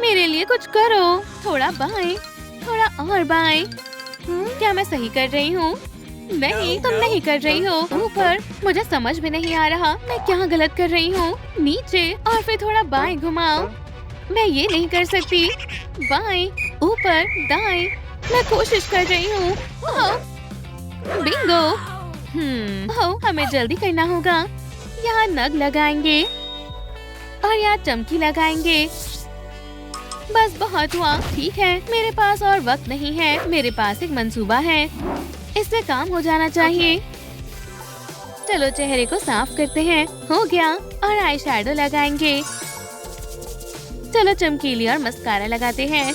मेरे लिए कुछ करो। थोड़ा बाएं, थोड़ा और बाएं। क्या मैं सही कर रही हूँ? नहीं, तुम नहीं कर रही हो। ऊपर, मुझे समझ में नहीं आ रहा मैं क्या गलत कर रही हूँ। नीचे और फिर थोड़ा बाएं घुमाओ। मैं ये नहीं कर सकती। बाएं, ऊपर, दाएं। मैं कोशिश कर रही हूँ। बिंगो। हमें जल्दी करना होगा। यहाँ नग लगाएंगे और यहाँ चमकी लगाएंगे। बस बहुत हुआ। ठीक है, मेरे पास और वक्त नहीं है। मेरे पास एक मंसूबा है। इससे काम हो जाना चाहिए। चलो चेहरे को साफ करते हैं। हो गया। और आई शैडो लगाएंगे। चलो चमकीली और मस्कारा लगाते हैं।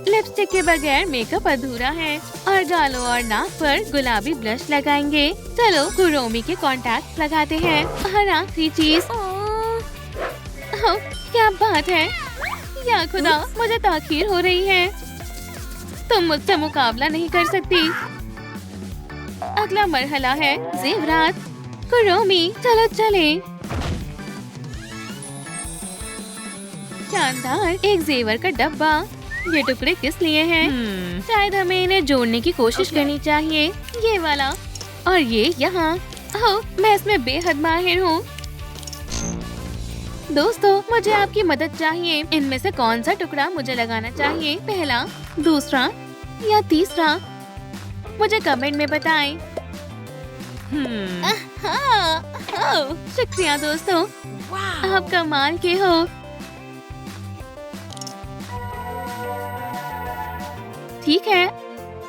लिपस्टिक के बगैर मेकअप अधूरा है। और गालों और नाक पर गुलाबी ब्लश लगाएंगे। चलो कुरोमी के कॉन्टैक्ट लगाते हैं। और आखिरी चीज, क्या बात है, या खुदा, मुझे ताखीर हो रही है। तुम मुझसे मुकाबला नहीं कर सकती। अगला मरहला है जेवरात। कुरोमी चलो चले। शानदार, एक जेवर का डब्बा। ये टुकड़े किस लिए हैं? शायद हमें इन्हें जोड़ने की कोशिश करनी चाहिए। ये वाला और ये यहाँ। ओह, मैं इसमें बेहद माहिर हूँ। दोस्तों, मुझे आपकी मदद चाहिए। इनमें से कौन सा टुकड़ा मुझे लगाना चाहिए? पहला, दूसरा या तीसरा? मुझे कमेंट में बताएं। शुक्रिया दोस्तों, आप कमाल के हो। ठीक है,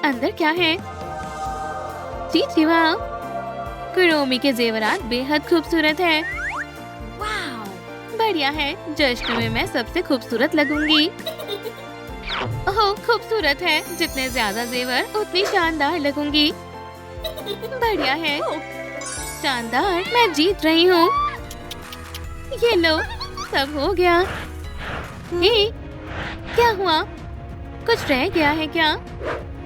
अंदर क्या है? जी वाह, कुरोमी के जेवरात बेहद खूबसूरत है। बढ़िया है, जश्न में मैं सबसे खूबसूरत लगूंगी। ओह, खूबसूरत है। जितने ज्यादा जेवर उतनी शानदार लगूंगी। बढ़िया है, शानदार, मैं जीत रही हूँ। ये लो, सब हो गया। हे, क्या हुआ? कुछ रह गया है क्या?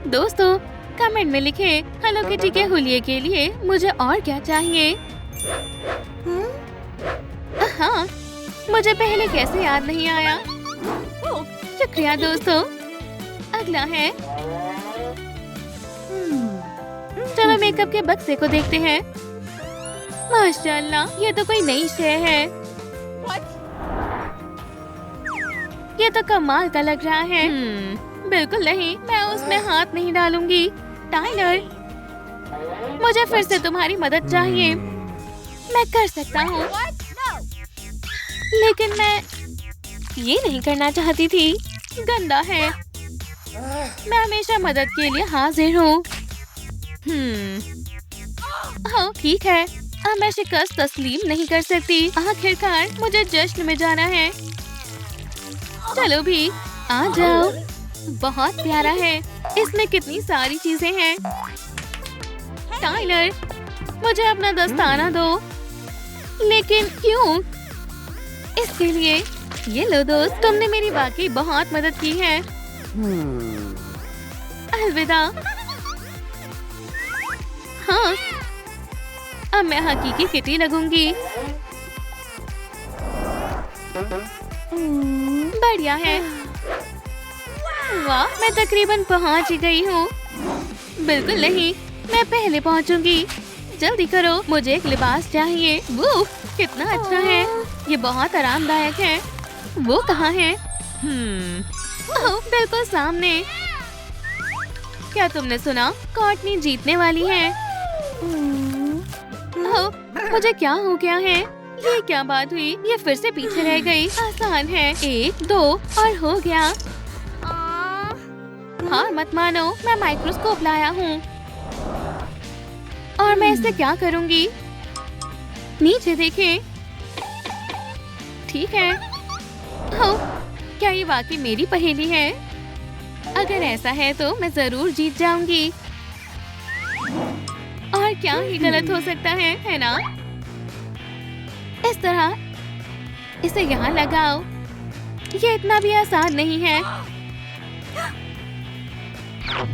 दोस्तों, कमेंट में लिखें हेलो किटी के हुलिये के लिए मुझे और क्या चाहिए। हाँ, मुझे पहले कैसे याद नहीं आया। शुक्रिया दोस्तों। अगला है, चलो मेकअप के बक्से को देखते हैं। माशाल्लाह, ये तो कोई नई शय है। ये तो कमाल का लग रहा है। बिल्कुल नहीं, मैं उसमें हाथ नहीं डालूंगी। टाइलर, मुझे फिर से तुम्हारी मदद चाहिए। मैं कर सकता हूँ, लेकिन मैं ये नहीं करना चाहती थी। गंदा है। मैं हमेशा मदद के लिए हाजिर हूँ। हाँ ठीक है, अब मैं शिकस्त तस्लीम नहीं कर सकती। आखिरकार मुझे जश्न में जाना है। चलो भी, आ जाओ। बहुत प्यारा है। इसमें कितनी सारी चीजें हैं। टाइलर, मुझे अपना दस्ताना दो। लेकिन क्यों? इसके लिए ये लो दोस्त, तुमने मेरी वाकई बहुत मदद की है। अलविदा। हाँ, अब मैं हकीकी किटी लगूंगी। बढ़िया है। वाह, मैं तकरीबन पहुंच ही गई हूँ। बिल्कुल नहीं, मैं पहले पहुंचूंगी। जल्दी करो, मुझे एक लिबास चाहिए। वो कितना अच्छा है। ये बहुत आरामदायक है। वो कहाँ है? ओह, बिल्कुल सामने। क्या तुमने सुना? कॉटनी जीतने वाली है। ओह, मुझे क्या हो गया है? ये क्या बात हुई? ये फिर से पीछे रह गई। आसान है, 1 2 और हो गया। हार मत मानो, मैं माइक्रोस्कोप लाया हूँ और मैं इससे क्या करूँगी? नीचे देखें। ठीक है। ओह, क्या ये वाकई मेरी पहेली है? अगर ऐसा है तो मैं जरूर जीत जाऊंगी। और क्या ही गलत हो सकता है ना? इस तरह इसे यहाँ लगाओ। ये इतना भी आसान नहीं है।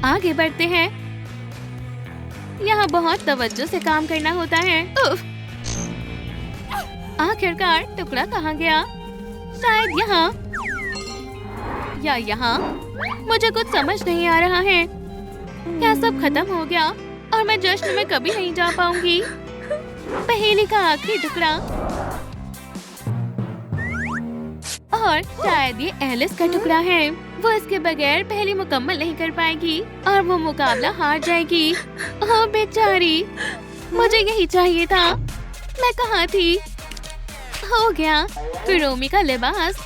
आगे बढ़ते हैं। यहाँ बहुत तवज्जो से काम करना होता है। उफ! आखिरकार टुकड़ा कहाँ गया? शायद यहाँ या यहाँ। मुझे कुछ समझ नहीं आ रहा है। क्या सब खत्म हो गया और मैं जश्न में कभी नहीं जा पाऊंगी? पहेली का आखिरी टुकड़ा। और शायद ये एलिस का टुकड़ा है। वो इसके बगैर पहेली मुकम्मल नहीं कर पाएगी और वो मुकाबला हार जाएगी। ओह बेचारी, मुझे यही चाहिए था। मैं कहाँ थी? हो गया, कुरोमी का लिबास।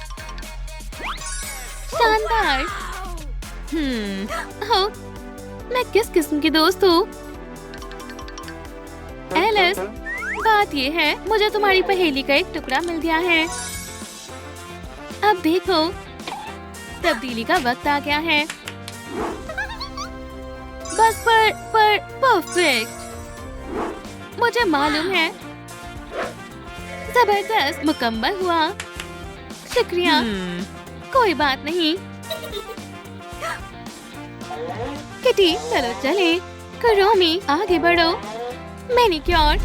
शानदार। हो, मैं किस किस्म की दोस्त हूँ? एलिस, बात ये है, मुझे तुम्हारी पहेली का एक टुकड़ा मिल गया है। अब देखो, तब्दीली का वक्त आ गया है। बस पर परफेक्ट। मुझे मालूम है। जबरदस्त, मुकम्मल हुआ। शुक्रिया। कोई बात नहीं। किटी, चलो चले। कुरोमी, आगे बढ़ो। मैनीक्योर,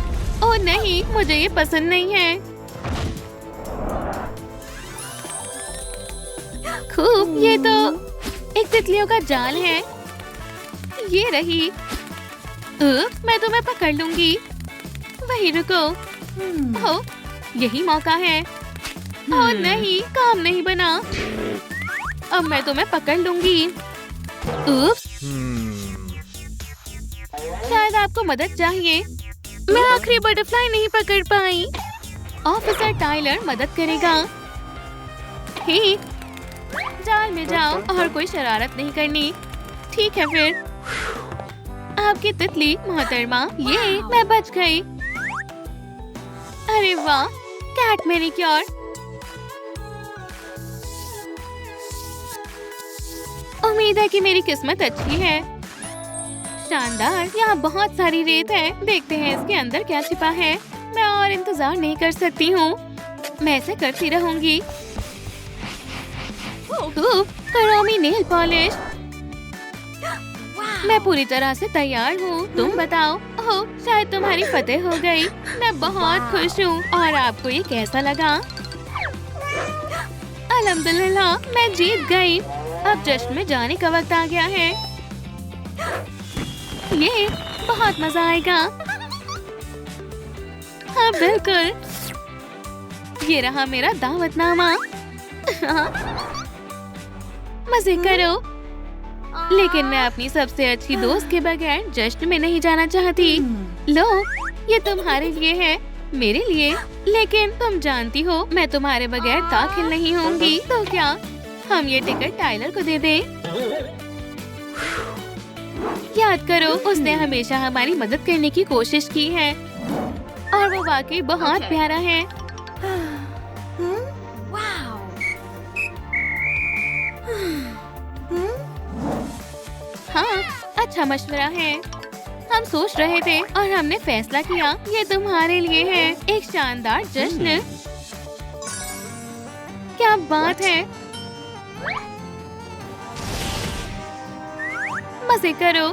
ओह नहीं, मुझे ये पसंद नहीं है। खूब, ये तो एक तितलियों का जाल है। ये रही। मैं तुम्हें पकड़ लूंगी। वहीं रुको। ओह, यही मौका है। ओह नहीं, काम नहीं बना। अब मैं तुम्हें पकड़ लूंगी। उप्स। शायद आपको मदद चाहिए। मैं आखिरी बटरफ्लाई नहीं पकड़ पाई। ऑफिसर टाइलर मदद करेगा। ठीक, जाल में जाओ और कोई शरारत नहीं करनी। ठीक है फिर। आपकी तितली मोहतरमा, ये मैं बच गई। अरे वाह, कैट मैनीक्योर। उम्मीद है कि मेरी किस्मत अच्छी है। शानदार, यहाँ बहुत सारी रेत है। देखते हैं इसके अंदर क्या छिपा है। मैं और इंतजार नहीं कर सकती हूँ। मैं ऐसे करती रहूंगी। Kuromi nail polish. मैं पूरी तरह से तैयार हूँ। तुम बताओ। ओह, शायद तुम्हारी फतेह हो गई। मैं बहुत खुश हूँ। और आपको ये कैसा लगा? अल्हम्दुलिल्लाह, मैं जीत गई। अब जश्न में जाने का वक्त आ गया है। ये बहुत मजा आएगा। हाँ बिल्कुल। ये रहा मेरा दावतनामा। मजे करो। लेकिन मैं अपनी सबसे अच्छी दोस्त के बगैर जश्न में नहीं जाना चाहती। लो, ये तुम्हारे लिए है, मेरे लिए। लेकिन तुम जानती हो, मैं तुम्हारे बगैर दाखिल नहीं होंगी। तो क्या हम ये टिकट टाइलर को दे दें? याद करो, उसने हमेशा हमारी मदद करने की कोशिश की है और वो वाकई बहुत प्यारा है। हाँ, अच्छा मशवरा है। हम सोच रहे थे और हमने फैसला किया, ये तुम्हारे लिए है। एक शानदार जश्न। क्या बात है। मजे करो।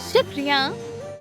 शुक्रिया।